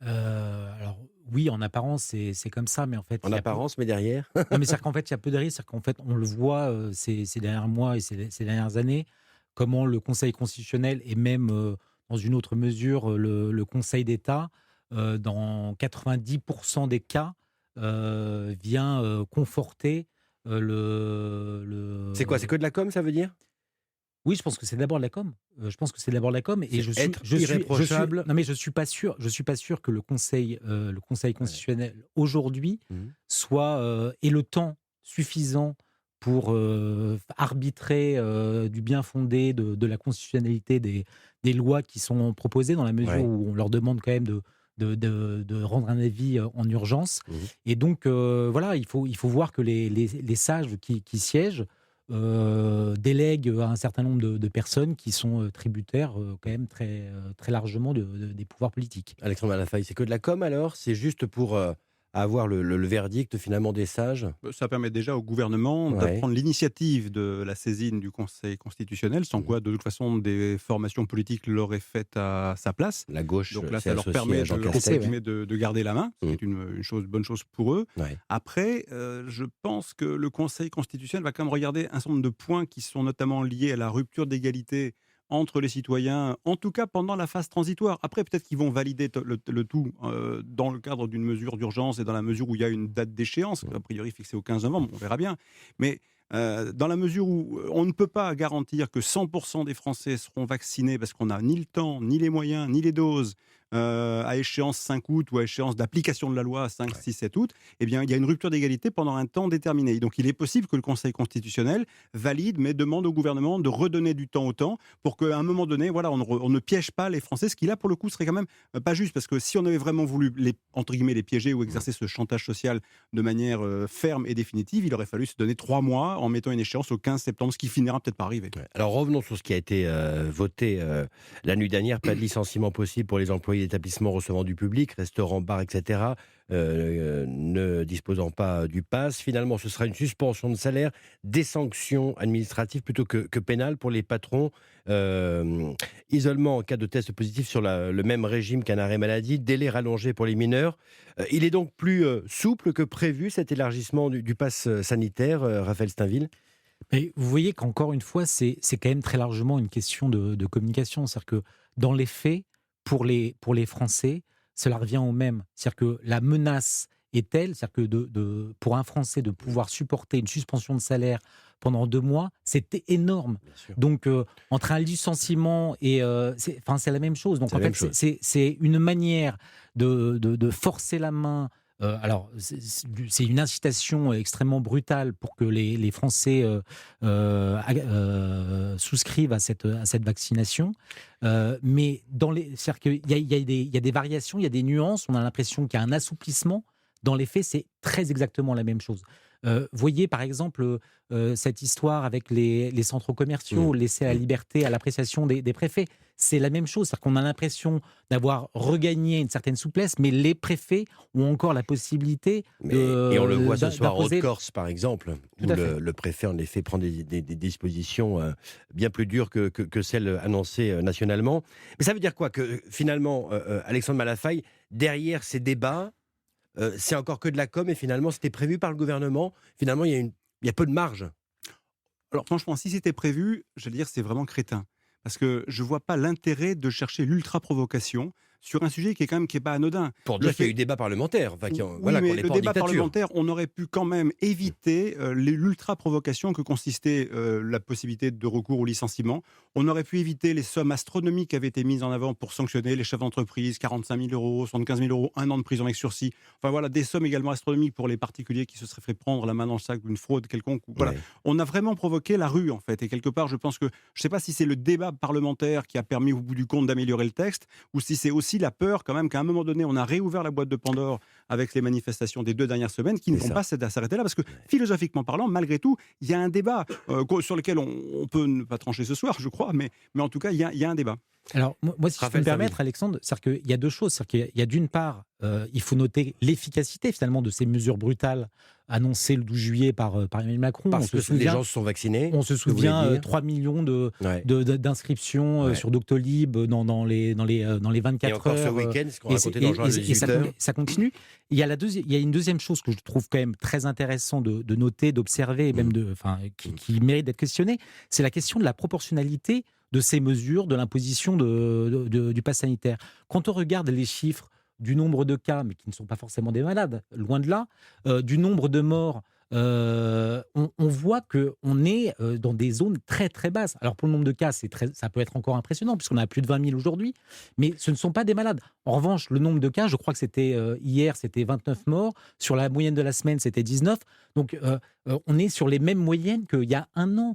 Alors oui, en apparence c'est comme ça, mais en fait... En apparence, mais derrière Non, mais c'est-à-dire qu'en fait il y a peu de risques, c'est-à-dire qu'en fait on le voit ces derniers mois et ces dernières années, comment le Conseil constitutionnel et même dans une autre mesure le Conseil d'État, dans 90% des cas, vient conforter C'est quoi? C'est que de la com, ça veut dire? Oui, je pense que c'est d'abord de la com. Et je suis pas sûr. Je suis pas sûr que le Conseil constitutionnel aujourd'hui ait le temps suffisant pour arbitrer du bien fondé de la constitutionnalité des lois qui sont proposées, dans la mesure où on leur demande quand même de rendre un avis en urgence. Et donc, voilà, il faut voir que les sages qui siègent délèguent à un certain nombre de personnes qui sont tributaires quand même très, très largement des pouvoirs politiques. Alexandre Malafaille, c'est que de la com alors? C'est juste pour avoir le verdict finalement des sages? Ça permet déjà au gouvernement de prendre l'initiative de la saisine du Conseil constitutionnel, sans quoi de toute façon des formations politiques l'auraient fait à sa place. La gauche, donc là ça leur permet de garder la main, ce qui est une bonne chose pour eux. Après, je pense que le Conseil constitutionnel va quand même regarder un certain nombre de points qui sont notamment liés à la rupture d'égalité entre les citoyens, en tout cas pendant la phase transitoire. Après, peut-être qu'ils vont valider le tout dans le cadre d'une mesure d'urgence et dans la mesure où il y a une date d'échéance, a priori fixée au 15 novembre, on verra bien. Mais dans la mesure où on ne peut pas garantir que 100% des Français seront vaccinés parce qu'on n'a ni le temps, ni les moyens, ni les doses, à échéance 5 août ou à échéance d'application de la loi 5, 6, 7 août, eh bien, il y a une rupture d'égalité pendant un temps déterminé. Donc, il est possible que le Conseil constitutionnel valide, mais demande au gouvernement de redonner du temps au temps pour qu'à un moment donné, voilà, on ne piège pas les Français, ce qui là, pour le coup, serait quand même pas juste, parce que si on avait vraiment voulu entre guillemets, les piéger ou exercer ce chantage social de manière ferme et définitive, il aurait fallu se donner 3 mois en mettant une échéance au 15 septembre, ce qui finira peut-être par arriver. Alors, revenons sur ce qui a été voté la nuit dernière. Pas de licenciement possible pour les employés d'établissements recevant du public, restaurants, bars, etc., ne disposant pas du pass. Finalement, ce sera une suspension de salaire, des sanctions administratives plutôt que pénales pour les patrons. Isolement en cas de test positif sur le même régime qu'un arrêt maladie, délai rallongé pour les mineurs. Il est donc plus souple que prévu, cet élargissement du pass sanitaire, Raphaël Steinville? Mais vous voyez qu'encore une fois, c'est quand même très largement une question de communication. C'est-à-dire que dans les faits, pour les Français, cela revient au même. C'est-à-dire que la menace est telle, c'est-à-dire que pour un Français de pouvoir supporter une suspension de salaire pendant 2 mois, c'était énorme. Donc, entre un licenciement et... c'est la même chose. Donc, en fait, c'est une manière de forcer la main. Alors, c'est une incitation extrêmement brutale pour que les Français souscrivent à cette vaccination. Mais c'est-à-dire qu'il y a des variations, il y a des nuances. On a l'impression qu'il y a un assouplissement. Dans les faits, c'est très exactement la même chose. Voyez par exemple cette histoire avec les centres commerciaux laissés à la liberté, à l'appréciation des préfets. C'est la même chose, c'est-à-dire qu'on a l'impression d'avoir regagné une certaine souplesse, mais les préfets ont encore la possibilité de... Et on le voit ce soir en Haute-Corse, par exemple, où le préfet, en effet, prend des dispositions bien plus dures que celles annoncées nationalement. Mais ça veut dire quoi? Que finalement, Alexandre Malafaye, derrière ces débats, c'est encore que de la com, et finalement, c'était prévu par le gouvernement. Finalement, il y a peu de marge. Alors franchement, si c'était prévu, je veux dire, c'est vraiment crétin. Parce que je ne vois pas l'intérêt de chercher l'ultra-provocation sur un sujet qui est pas anodin. Pour dire qu'il y a eu débat parlementaire. Enfin, mais le débat parlementaire, on aurait pu quand même éviter l'ultra-provocation que consistait la possibilité de recours au licenciement. On aurait pu éviter les sommes astronomiques qui avaient été mises en avant pour sanctionner les chefs d'entreprise, 45 000 euros, 75 000 euros, 1 an de prison avec sursis. Enfin voilà, des sommes également astronomiques pour les particuliers qui se seraient fait prendre la main dans le sac d'une fraude quelconque. Voilà. Ouais. On a vraiment provoqué la rue, en fait. Et quelque part, je pense que, je ne sais pas si c'est le débat parlementaire qui a permis au bout du compte d'améliorer le texte, ou si c'est aussi la peur quand même qu'à un moment donné, on a réouvert la boîte de Pandore avec les manifestations des 2 dernières semaines qui ne vont pas s'arrêter là, parce que philosophiquement parlant, malgré tout, il y a un débat sur lequel on peut ne pas trancher ce soir, je crois, mais en tout cas, il y a un débat. Alors, moi, si je peux me permettre, Alexandre, c'est-à-dire qu'il y a deux choses. C'est-à-dire qu'il y a d'une part, il faut noter l'efficacité finalement de ces mesures brutales annoncées le 12 juillet par Emmanuel Macron. Parce que les gens se sont vaccinés. On se souvient 3 millions d'inscriptions sur Doctolib dans les 24 heures. Et encore ce week-end, ce qu'on racontait dans le journal de 18h. Ça continue. Il y a une deuxième chose que je trouve quand même très intéressant de noter, d'observer, et même qui mérite d'être questionnée, c'est la question de la proportionnalité de ces mesures, de l'imposition du pass sanitaire. Quand on regarde les chiffres du nombre de cas, mais qui ne sont pas forcément des malades, loin de là, du nombre de morts, on voit qu'on est dans des zones très très basses. Alors pour le nombre de cas, ça peut être encore impressionnant, puisqu'on a plus de 20 000 aujourd'hui, mais ce ne sont pas des malades. En revanche, le nombre de cas, je crois que c'était hier, c'était 29 morts, sur la moyenne de la semaine, c'était 19, donc on est sur les mêmes moyennes qu'il y a un an.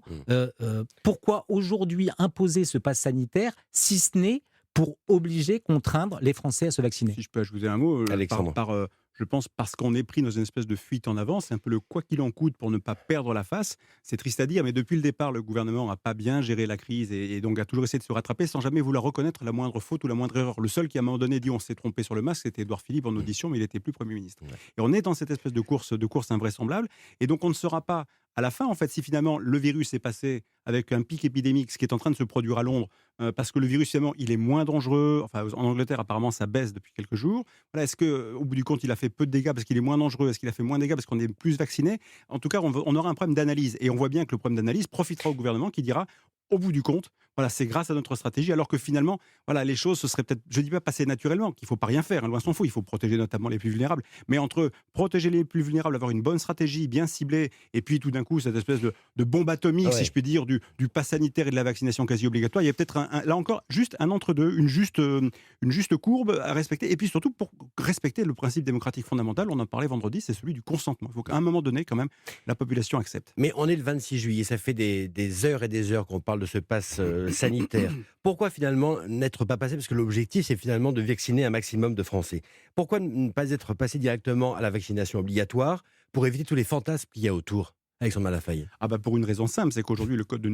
Pourquoi aujourd'hui imposer ce pass sanitaire, si ce n'est pour obliger, contraindre les Français à se vacciner? Si je peux ajouter un mot, Alexandre. Je pense parce qu'on est pris dans une espèce de fuite en avant, c'est un peu le quoi qu'il en coûte pour ne pas perdre la face. C'est triste à dire, mais depuis le départ, le gouvernement n'a pas bien géré la crise et donc a toujours essayé de se rattraper sans jamais vouloir reconnaître la moindre faute ou la moindre erreur. Le seul qui à un moment donné dit on s'est trompé sur le masque, c'était Édouard Philippe en audition, mais il n'était plus Premier ministre. Et on est dans cette espèce de course invraisemblable, et donc on ne saura pas à la fin, en fait, si finalement le virus est passé avec un pic épidémique, ce qui est en train de se produire à Londres, parce que le virus, finalement, il est moins dangereux. Enfin, en Angleterre, apparemment, ça baisse depuis quelques jours. Voilà, est-ce qu'au bout du compte, il a fait peu de dégâts parce qu'il est moins dangereux? Est-ce qu'il a fait moins de dégâts parce qu'on est plus vacciné? En tout cas, on aura un problème d'analyse. Et on voit bien que le problème d'analyse profitera au gouvernement qui dira, au bout du compte, voilà, c'est grâce à notre stratégie, alors que finalement, voilà, les choses, ce serait peut-être, je ne dis pas passer naturellement, qu'il ne faut pas rien faire, loin s'en faut, il faut protéger notamment les plus vulnérables, mais entre protéger les plus vulnérables, avoir une bonne stratégie bien ciblée, et puis tout d'un coup, cette espèce de bombe atomique, si je puis dire, du pass sanitaire et de la vaccination quasi obligatoire, il y a peut-être, là encore, juste un entre-deux, une juste courbe à respecter, et puis surtout pour respecter le principe démocratique fondamental, on en parlait vendredi, c'est celui du consentement. Il faut qu'à un moment donné, quand même, la population accepte. Mais on est le 26 juillet, ça fait des heures et des heures qu'on parle de ce pass sanitaire. Pourquoi finalement n'être pas passé, parce que l'objectif c'est finalement de vacciner un maximum de Français. Pourquoi ne pas être passé directement à la vaccination obligatoire pour éviter tous les fantasmes qu'il y a autour? Alexandre Malafaye. Pour une raison simple, c'est qu'aujourd'hui le code de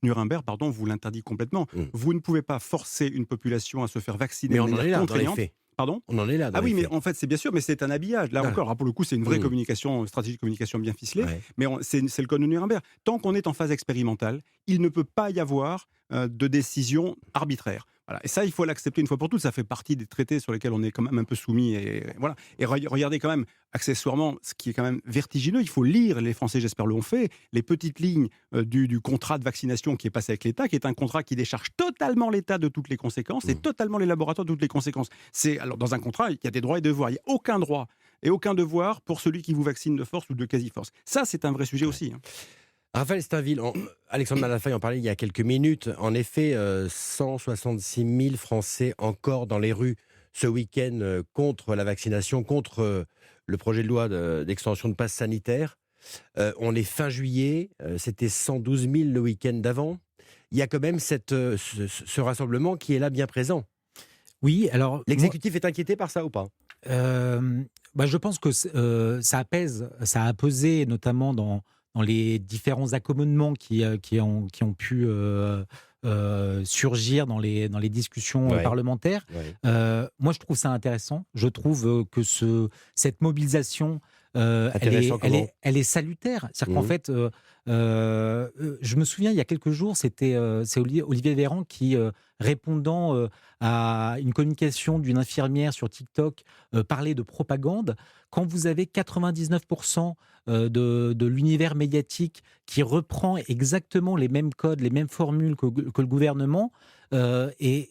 Nuremberg, vous l'interdit complètement. Vous ne pouvez pas forcer une population à se faire vacciner. Mais on en est là dans les faits. Pardon ? On en est là. Mais en fait, c'est bien sûr, mais c'est un habillage. Là encore, pour le coup, c'est une vraie stratégie de communication bien ficelée, mais c'est le code de Nuremberg. Tant qu'on est en phase expérimentale, il ne peut pas y avoir de décision arbitraire. Voilà. Et ça, il faut l'accepter une fois pour toutes. Ça fait partie des traités sur lesquels on est quand même un peu soumis. Et voilà. Et regardez quand même, accessoirement, ce qui est quand même vertigineux, il faut lire, les Français, j'espère, l'ont fait, les petites lignes du contrat de vaccination qui est passé avec l'État, qui est un contrat qui décharge totalement l'État de toutes les conséquences et totalement les laboratoires de toutes les conséquences. Alors, dans un contrat, il y a des droits et devoirs. Il n'y a aucun droit et aucun devoir pour celui qui vous vaccine de force ou de quasi-force. Ça, c'est un vrai sujet aussi. Raphaël Steinville, Alexandre Malafaye en parlait il y a quelques minutes. En effet, 166 000 Français encore dans les rues ce week-end contre la vaccination, contre le projet de loi d'extension de passe sanitaire. On est fin juillet, c'était 112 000 le week-end d'avant. Il y a quand même ce rassemblement qui est là bien présent. Oui, alors... L'exécutif est inquiété par ça ou pas ? Je pense que ça apaise, ça a pesé notamment dans les différents accommodements qui ont pu surgir dans les discussions parlementaires. Moi, je trouve ça intéressant. Je trouve que cette mobilisation, elle est salutaire. C'est-à-dire qu'en fait, je me souviens, il y a quelques jours, c'est Olivier Véran qui, répondant à une communication d'une infirmière sur TikTok, parlait de propagande. Quand vous avez 99% de l'univers médiatique qui reprend exactement les mêmes codes, les mêmes formules que le gouvernement, et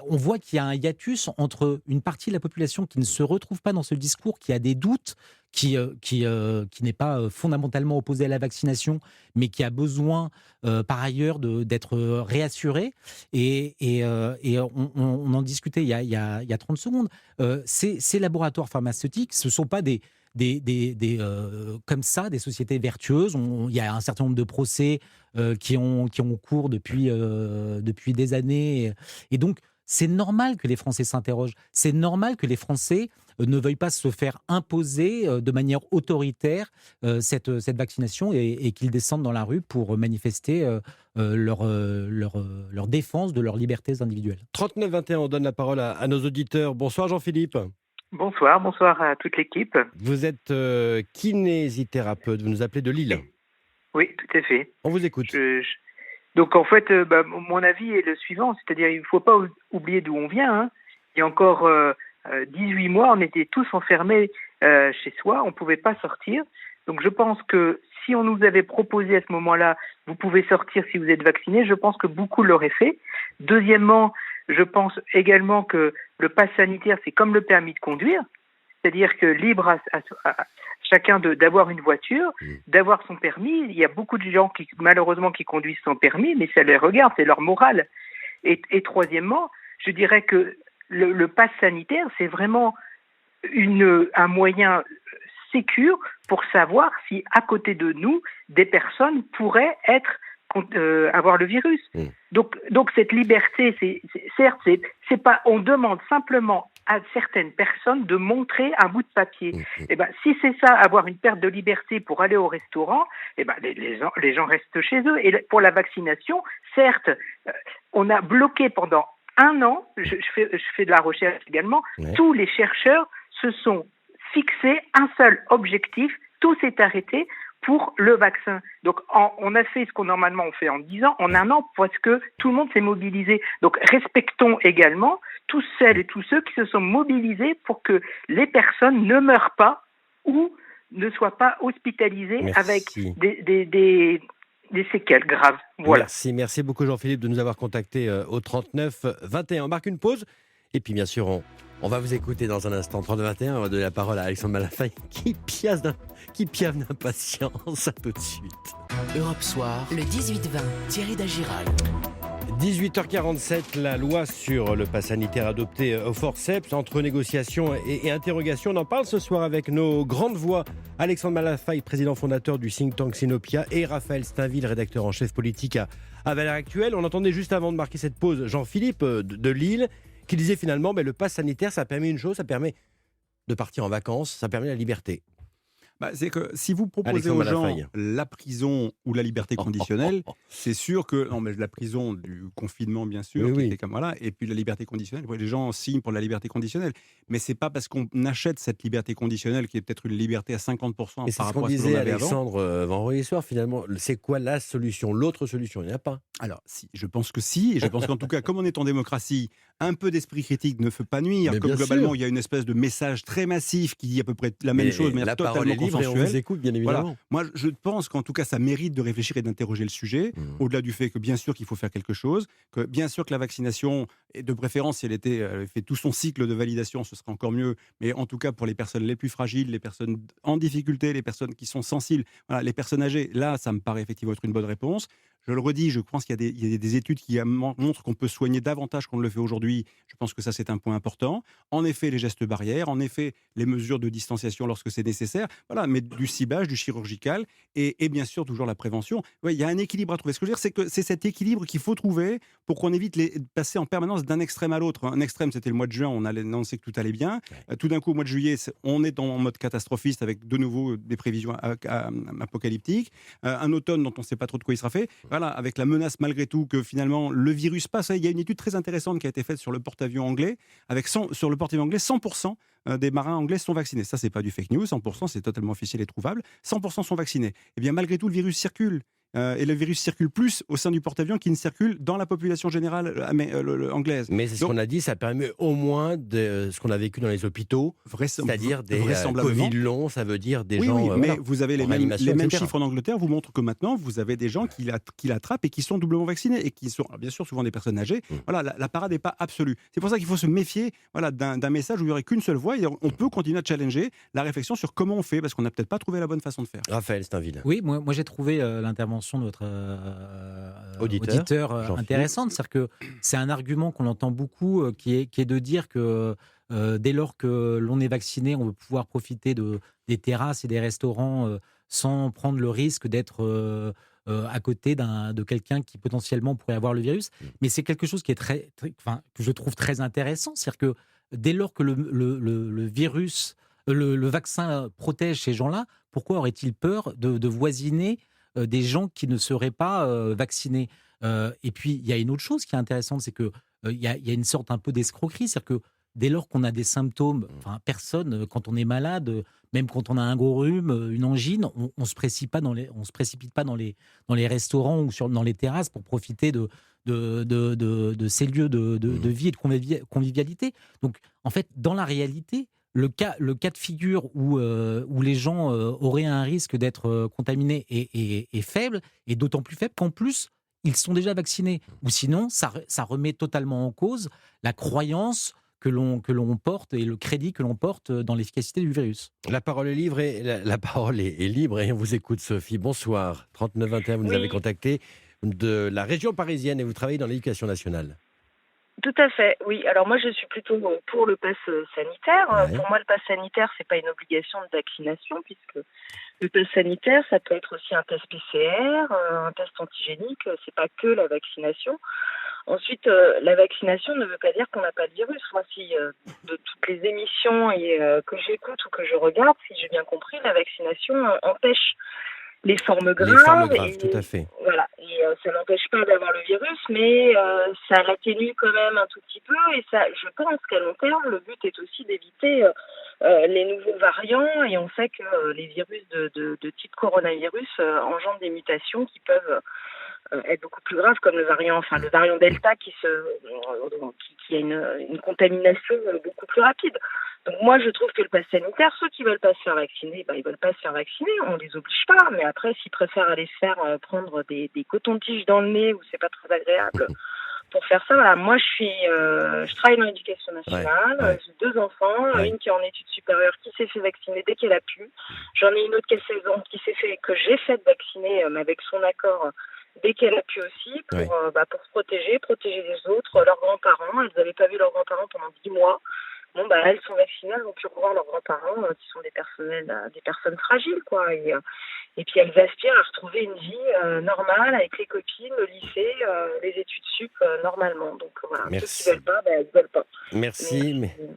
on voit qu'il y a un hiatus entre une partie de la population qui ne se retrouve pas dans ce discours, qui a des doutes, qui n'est pas fondamentalement opposé à la vaccination, mais qui a besoin par ailleurs d'être réassuré. Et on en discutait il y a 30 secondes. Ces laboratoires pharmaceutiques, ce ne sont pas comme ça, des sociétés vertueuses. Il y a un certain nombre de procès qui ont cours depuis des années. Et donc, c'est normal que les Français s'interrogent. C'est normal que les Français ne veuillent pas se faire imposer de manière autoritaire cette vaccination et qu'ils descendent dans la rue pour manifester leur défense de leurs libertés individuelles. 39-21, on donne la parole à nos auditeurs. Bonsoir Jean-Philippe. Bonsoir à toute l'équipe. Vous êtes kinésithérapeute, vous nous appelez de Lille. Oui, tout à fait. On vous écoute. Donc en fait, mon avis est le suivant, c'est-à-dire il ne faut pas oublier d'où on vient. Hein. Il y a encore 18 mois, on était tous enfermés chez soi, on ne pouvait pas sortir. Donc je pense que si on nous avait proposé à ce moment-là, vous pouvez sortir si vous êtes vacciné, je pense que beaucoup l'auraient fait. Deuxièmement, je pense également que le pass sanitaire, c'est comme le permis de conduire, c'est-à-dire que libre à chacun d'avoir une voiture, d'avoir son permis. Il y a beaucoup de gens qui, malheureusement, qui conduisent sans permis, mais ça les regarde, c'est leur morale. Et troisièmement, je dirais que le pass sanitaire, c'est vraiment un moyen sécure pour savoir si, à côté de nous, des personnes pourraient avoir le virus. Donc cette liberté, certes, c'est pas. On demande simplement à certaines personnes de montrer un bout de papier. Et ben, si c'est ça, avoir une perte de liberté pour aller au restaurant, et ben les gens restent chez eux. Et pour la vaccination, certes, on a bloqué pendant 1 an. Je fais de la recherche également. Tous les chercheurs se sont fixés un seul objectif. Tout s'est arrêté pour le vaccin. Donc, on a fait ce qu'on normalement on fait en 10 ans, en 1 an, parce que tout le monde s'est mobilisé. Donc, respectons également tous celles et tous ceux qui se sont mobilisés pour que les personnes ne meurent pas ou ne soient pas hospitalisées avec des séquelles graves. Voilà. Merci beaucoup Jean-Philippe de nous avoir contactés au 39-21. On marque une pause et puis bien sûr on va vous écouter dans un instant. 39-21, on va donner la parole à Alexandre Malafaille qui piave d'impatience. À tout de suite. Europe Soir, le 18-20, Thierry Dagiral. 18h47, la loi sur le pass sanitaire adoptée au forceps, entre négociations et interrogations. On en parle ce soir avec nos grandes voix. Alexandre Malafaille, président fondateur du think tank Sinopia, et Raphaël Stainville, rédacteur en chef politique à Valeurs Actuelles. On entendait juste avant de marquer cette pause Jean-Philippe de Lille, qui disait finalement le pass sanitaire, ça permet une chose, ça permet de partir en vacances, ça permet la liberté. C'est que si vous proposez aux gens la prison ou la liberté conditionnelle, c'est sûr que... Non, mais la prison du confinement, bien sûr, qui était comme, voilà, et puis la liberté conditionnelle, les gens signent pour la liberté conditionnelle. Mais c'est pas parce qu'on achète cette liberté conditionnelle, qui est peut-être une liberté à 50% par rapport à ce qu'on disait avait Alexandre vendredi soir, finalement, c'est quoi la solution? L'autre solution, il n'y en a pas. Alors, je pense que si, et je pense qu'en tout cas, comme on est en démocratie, un peu d'esprit critique ne fait pas nuire. Mais comme globalement, il y a une espèce de message très massif qui dit à peu près la même chose, mais la totalement parole est libre et on consensuelle. vous écoute, bien évidemment. Voilà. Moi, je pense qu'en tout cas, ça mérite de réfléchir et d'interroger le sujet, au-delà du fait que, bien sûr, qu'il faut faire quelque chose, que, bien sûr, que la vaccination, et de préférence, si elle fait tout son cycle de validation, ce serait encore mieux, mais en tout cas, pour les personnes les plus fragiles, les personnes en difficulté, les personnes qui sont sensibles, voilà, les personnes âgées, là, ça me paraît effectivement être une bonne réponse. Je le redis, je pense qu'il y a des études qui montrent qu'on peut soigner davantage qu'on ne le fait aujourd'hui. Je pense que ça, c'est un point important. En effet, les gestes barrières, en effet, les mesures de distanciation lorsque c'est nécessaire, voilà, mais du ciblage, du chirurgical et bien sûr, toujours la prévention. Ouais, il y a un équilibre à trouver. Ce que je veux dire, c'est que c'est cet équilibre qu'il faut trouver pour qu'on évite de passer en permanence d'un extrême à l'autre. Un extrême, c'était le mois de juin, on annonçait que tout allait bien. Tout d'un coup, au mois de juillet, on est en mode catastrophiste avec de nouveau des prévisions apocalyptiques. Un automne dont on ne sait pas trop de quoi il sera fait. Voilà, avec la menace malgré tout que finalement le virus passe. Il y a une étude très intéressante qui a été faite sur le porte-avions anglais. Sur le porte-avions anglais, 100% des marins anglais sont vaccinés. Ça, c'est pas du fake news. 100%, c'est totalement officiel et trouvable. 100% sont vaccinés. Eh bien, malgré tout, le virus circule. Et le virus circule plus au sein du porte-avions qu'il ne circule dans la population générale anglaise. Mais c'est ce qu'on a dit, ça permet au moins de ce qu'on a vécu dans les hôpitaux, c'est-à-dire des Covid longs, ça veut dire des gens... Oui, mais vous avez les mêmes chiffres en Angleterre, vous montrent que maintenant, vous avez des gens qui l'attrapent et qui sont doublement vaccinés et qui sont, bien sûr, souvent des personnes âgées. Voilà, la parade n'est pas absolue. C'est pour ça qu'il faut se méfier d'un message où il n'y aurait qu'une seule voix et on peut continuer à challenger la réflexion sur comment on fait, parce qu'on n'a peut-être pas trouvé la bonne façon de faire. Raphaël Steinville. Oui, moi j'ai trouvé l'intervention de votre auditeur intéressante. C'est-à-dire que c'est un argument qu'on entend beaucoup qui est de dire que dès lors que l'on est vacciné, on veut pouvoir profiter des terrasses et des restaurants sans prendre le risque d'être à côté de quelqu'un qui potentiellement pourrait avoir le virus. Mais c'est quelque chose qui est que je trouve très intéressant. C'est-à-dire que dès lors que le virus, le vaccin protège ces gens-là, pourquoi aurait-il peur de voisiner des gens qui ne seraient pas vaccinés? Et puis, il y a une autre chose qui est intéressante, c'est qu'il y a une sorte un peu d'escroquerie. C'est-à-dire que dès lors qu'on a des symptômes, personne, quand on est malade, même quand on a un gros rhume, une angine, on se précipite pas dans les restaurants ou dans les terrasses pour profiter de ces lieux de vie et de convivialité. Donc, en fait, dans la réalité, le cas de figure où les gens auraient un risque d'être contaminés est faible, et d'autant plus faible qu'en plus, ils sont déjà vaccinés. Ou sinon, ça remet totalement en cause la croyance que l'on porte et le crédit que l'on porte dans l'efficacité du virus. La parole est libre et on vous écoute, Sophie. Bonsoir. 3921, vous nous avez contacté de la région parisienne et vous travaillez dans l'éducation nationale. Tout à fait, oui. Alors moi, je suis plutôt pour le pass sanitaire. Ouais. Pour moi, le pass sanitaire, c'est pas une obligation de vaccination, puisque le pass sanitaire, ça peut être aussi un test PCR, un test antigénique. C'est pas que la vaccination. Ensuite, la vaccination ne veut pas dire qu'on n'a pas de virus. Moi, si de toutes les émissions que j'écoute ou que je regarde, si j'ai bien compris, la vaccination empêche les formes graves. Les formes graves, tout à fait. Voilà, et ça n'empêche pas d'avoir le virus, mais ça l'atténue quand même un tout petit peu, et ça, je pense qu'à long terme, le but est aussi d'éviter les nouveaux variants, et on sait que les virus de type coronavirus engendrent des mutations qui peuvent être beaucoup plus graves, comme le variant Delta qui a une contamination beaucoup plus rapide. Donc moi, je trouve que le pass sanitaire, ceux qui veulent pas se faire vacciner, ils veulent pas se faire vacciner, on les oblige pas. Mais après, s'ils préfèrent aller se faire prendre des cotons-tiges dans le nez où c'est pas très agréable pour faire ça, voilà. Moi, je travaille dans l'éducation nationale, j'ai 2 enfants, une qui est en études supérieures, qui s'est fait vacciner dès qu'elle a pu. J'en ai une autre qui a 16 ans, que j'ai fait vacciner, mais avec son accord, dès qu'elle a pu aussi, pour se protéger les autres, leurs grands-parents. Elles n'avaient pas vu leurs grands-parents pendant 10 mois. Bon, elles sont vaccinées, elles ont pu revoir leurs grands-parents, qui sont des personnes fragiles, quoi. Et puis elles aspirent à retrouver une vie normale avec les copines, le lycée, les études sup normalement. Donc voilà, Merci. Ceux qui veulent pas, elles veulent pas.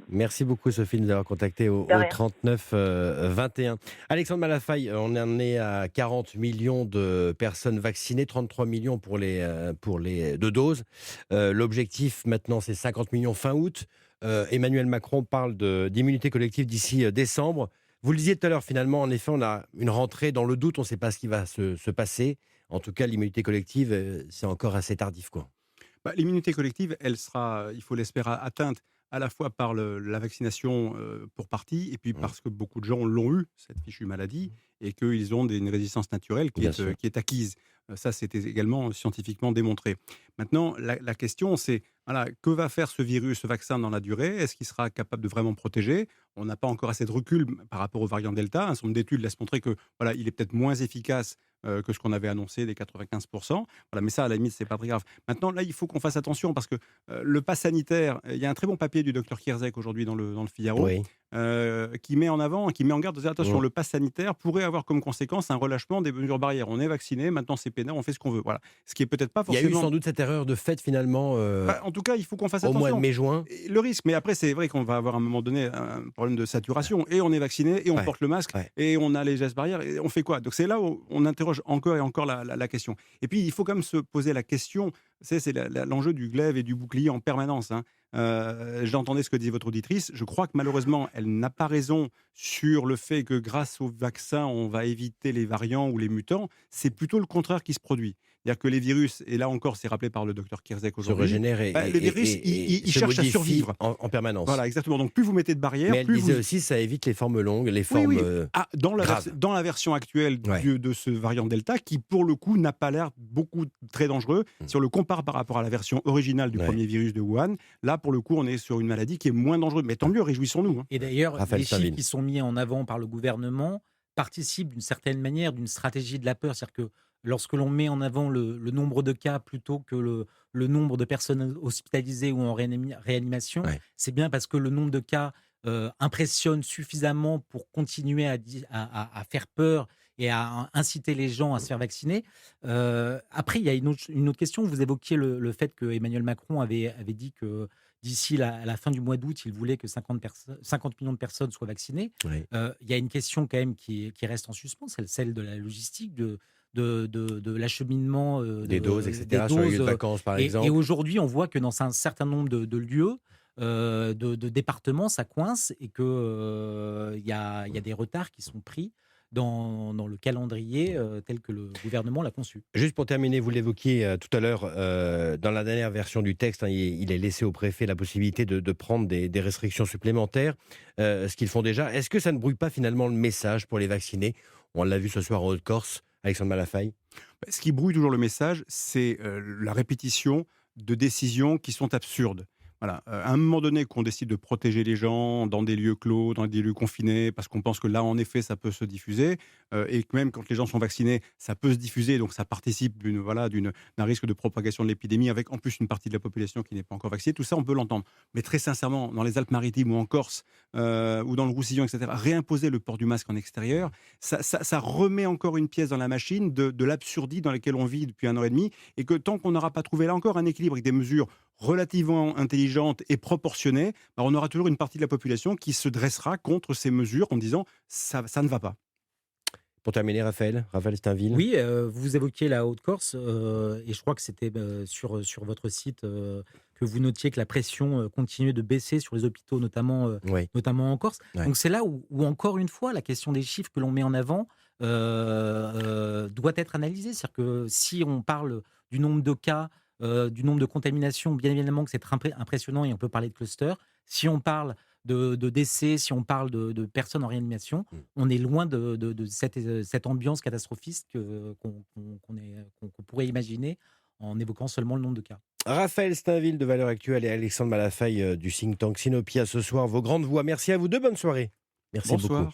Merci beaucoup, Sophie, de nous avoir contacté au 39 21. Alexandre Malafaille, on en est à 40 millions de personnes vaccinées, 33 millions pour les 2 doses. L'objectif maintenant, c'est 50 millions fin août. Emmanuel Macron parle d'immunité collective d'ici décembre. Vous le disiez tout à l'heure, finalement, en effet, on a une rentrée dans le doute, on ne sait pas ce qui va se passer. En tout cas, l'immunité collective, c'est encore assez tardif, quoi. L'immunité collective, elle sera, il faut l'espérer, atteinte à la fois par la vaccination pour partie, et puis parce que beaucoup de gens l'ont eu, cette fichue maladie, et qu'ils ont une résistance naturelle qui est acquise. Ça, c'était également scientifiquement démontré. Maintenant, la question, c'est voilà, que va faire ce virus, ce vaccin dans la durée? Est-ce qu'il sera capable de vraiment protéger? On n'a pas encore assez de recul par rapport au variant Delta. Un certain nombre d'études laissent montrer que voilà, il est peut-être moins efficace que ce qu'on avait annoncé, les 95%. Voilà, mais ça, à la limite, c'est pas très grave. Maintenant, là, il faut qu'on fasse attention parce que le pass sanitaire, il y a un très bon papier du docteur Kierzek aujourd'hui dans le Figaro. Oui. Qui met en avant, qui met en garde, de dire attention, Mmh. le pass sanitaire pourrait avoir comme conséquence un relâchement des mesures barrières. On est vacciné, maintenant c'est pénard, on fait ce qu'on veut. Voilà. Ce qui est peut-être pas Il y a forcément. eu sans doute cette erreur de fait finalement En tout cas, il faut qu'on fasse au attention. mois de mai-juin. Et le risque, mais après, c'est vrai qu'on va avoir à un moment donné un problème de saturation. Et on est vacciné, et on porte le masque, et on a les gestes barrières, et on fait quoi? Donc c'est là où on interroge encore et encore la question. Et puis, il faut quand même se poser la question, c'est l'enjeu du glaive et du bouclier en permanence. Hein. J'entendais ce que disait votre auditrice. Je crois que malheureusement, elle n'a pas raison sur le fait que grâce au vaccin, on va éviter les variants ou les mutants. C'est plutôt le contraire qui se produit. C'est-à-dire que les virus, et là encore, c'est rappelé par le docteur Kierzek Se aujourd'hui, régénèrent les virus, ils se cherchent à modifient survivre. en permanence. Voilà, exactement. Donc plus vous mettez de barrières, Mais elle plus disait vous... aussi ça évite les formes longues, les formes Oui. Dans graves. dans la version actuelle de ce variant Delta, qui pour le coup n'a pas l'air très dangereux. Si on le compare par rapport à la version originale du premier virus de Wuhan, là pour le coup on est sur une maladie qui est moins dangereuse. Mais tant mieux, réjouissons-nous. Hein. Et d'ailleurs, Raphaël les chiffres Steinville. qui sont mis en avant par le gouvernement participent d'une certaine manière d'une stratégie de la peur. C'est-à-dire que lorsque l'on met en avant le nombre de cas plutôt que le nombre de personnes hospitalisées ou en réanimation, c'est bien parce que le nombre de cas impressionne suffisamment pour continuer à faire peur et à inciter les gens à se faire vacciner. Après, il y a une autre question. Vous évoquiez le fait que Emmanuel Macron avait dit que d'ici la fin du mois d'août, il voulait que 50 millions de personnes soient vaccinées. Il y a une question quand même qui reste en suspens, celle de la logistique, de l'acheminement Des doses, etc., sur les lieux de vacances, par exemple. Et aujourd'hui, on voit que dans un certain nombre de lieux, de départements, ça coince et qu'il y a des retards qui sont pris dans le calendrier tel que le gouvernement l'a conçu. Juste pour terminer, vous l'évoquiez tout à l'heure, dans la dernière version du texte, il est laissé au préfet la possibilité de prendre des restrictions supplémentaires, ce qu'ils font déjà. Est-ce que ça ne brouille pas finalement le message pour les vaccinés? On l'a vu ce soir en Haute-Corse, Alexandre Malafaille. Ce qui brouille toujours le message, c'est la répétition de décisions qui sont absurdes. Voilà. À un moment donné, qu'on décide de protéger les gens dans des lieux clos, dans des lieux confinés, parce qu'on pense que là, en effet, ça peut se diffuser, et que même quand les gens sont vaccinés, ça peut se diffuser, donc ça participe d'un risque de propagation de l'épidémie, avec en plus une partie de la population qui n'est pas encore vaccinée. Tout ça, on peut l'entendre. Mais très sincèrement, dans les Alpes-Maritimes ou en Corse, ou dans le Roussillon, etc., réimposer le port du masque en extérieur, ça remet encore une pièce dans la machine de l'absurdie dans laquelle on vit depuis 1 an et demi, et que tant qu'on n'aura pas trouvé là encore un équilibre avec des mesures relativement intelligente et proportionnée, on aura toujours une partie de la population qui se dressera contre ces mesures en disant ça ne va pas. Pour terminer, Raphaël Steinville. Oui, vous évoquiez la Haute-Corse et je crois que c'était sur votre site que vous notiez que la pression continuait de baisser sur les hôpitaux, notamment en Corse. Donc c'est là où encore une fois, la question des chiffres que l'on met en avant doit être analysée. C'est-à-dire que si on parle du nombre de cas, du nombre de contaminations, bien évidemment que c'est impressionnant et on peut parler de cluster. Si on parle de décès, si on parle de personnes en réanimation, on est loin de cette ambiance catastrophiste qu'on pourrait imaginer en évoquant seulement le nombre de cas. Raphaël Steinville de Valeurs Actuelles et Alexandre Malafaille du think tank Sinopia ce soir. Vos grandes voix. Merci à vous deux. Bonne soirée. Merci beaucoup.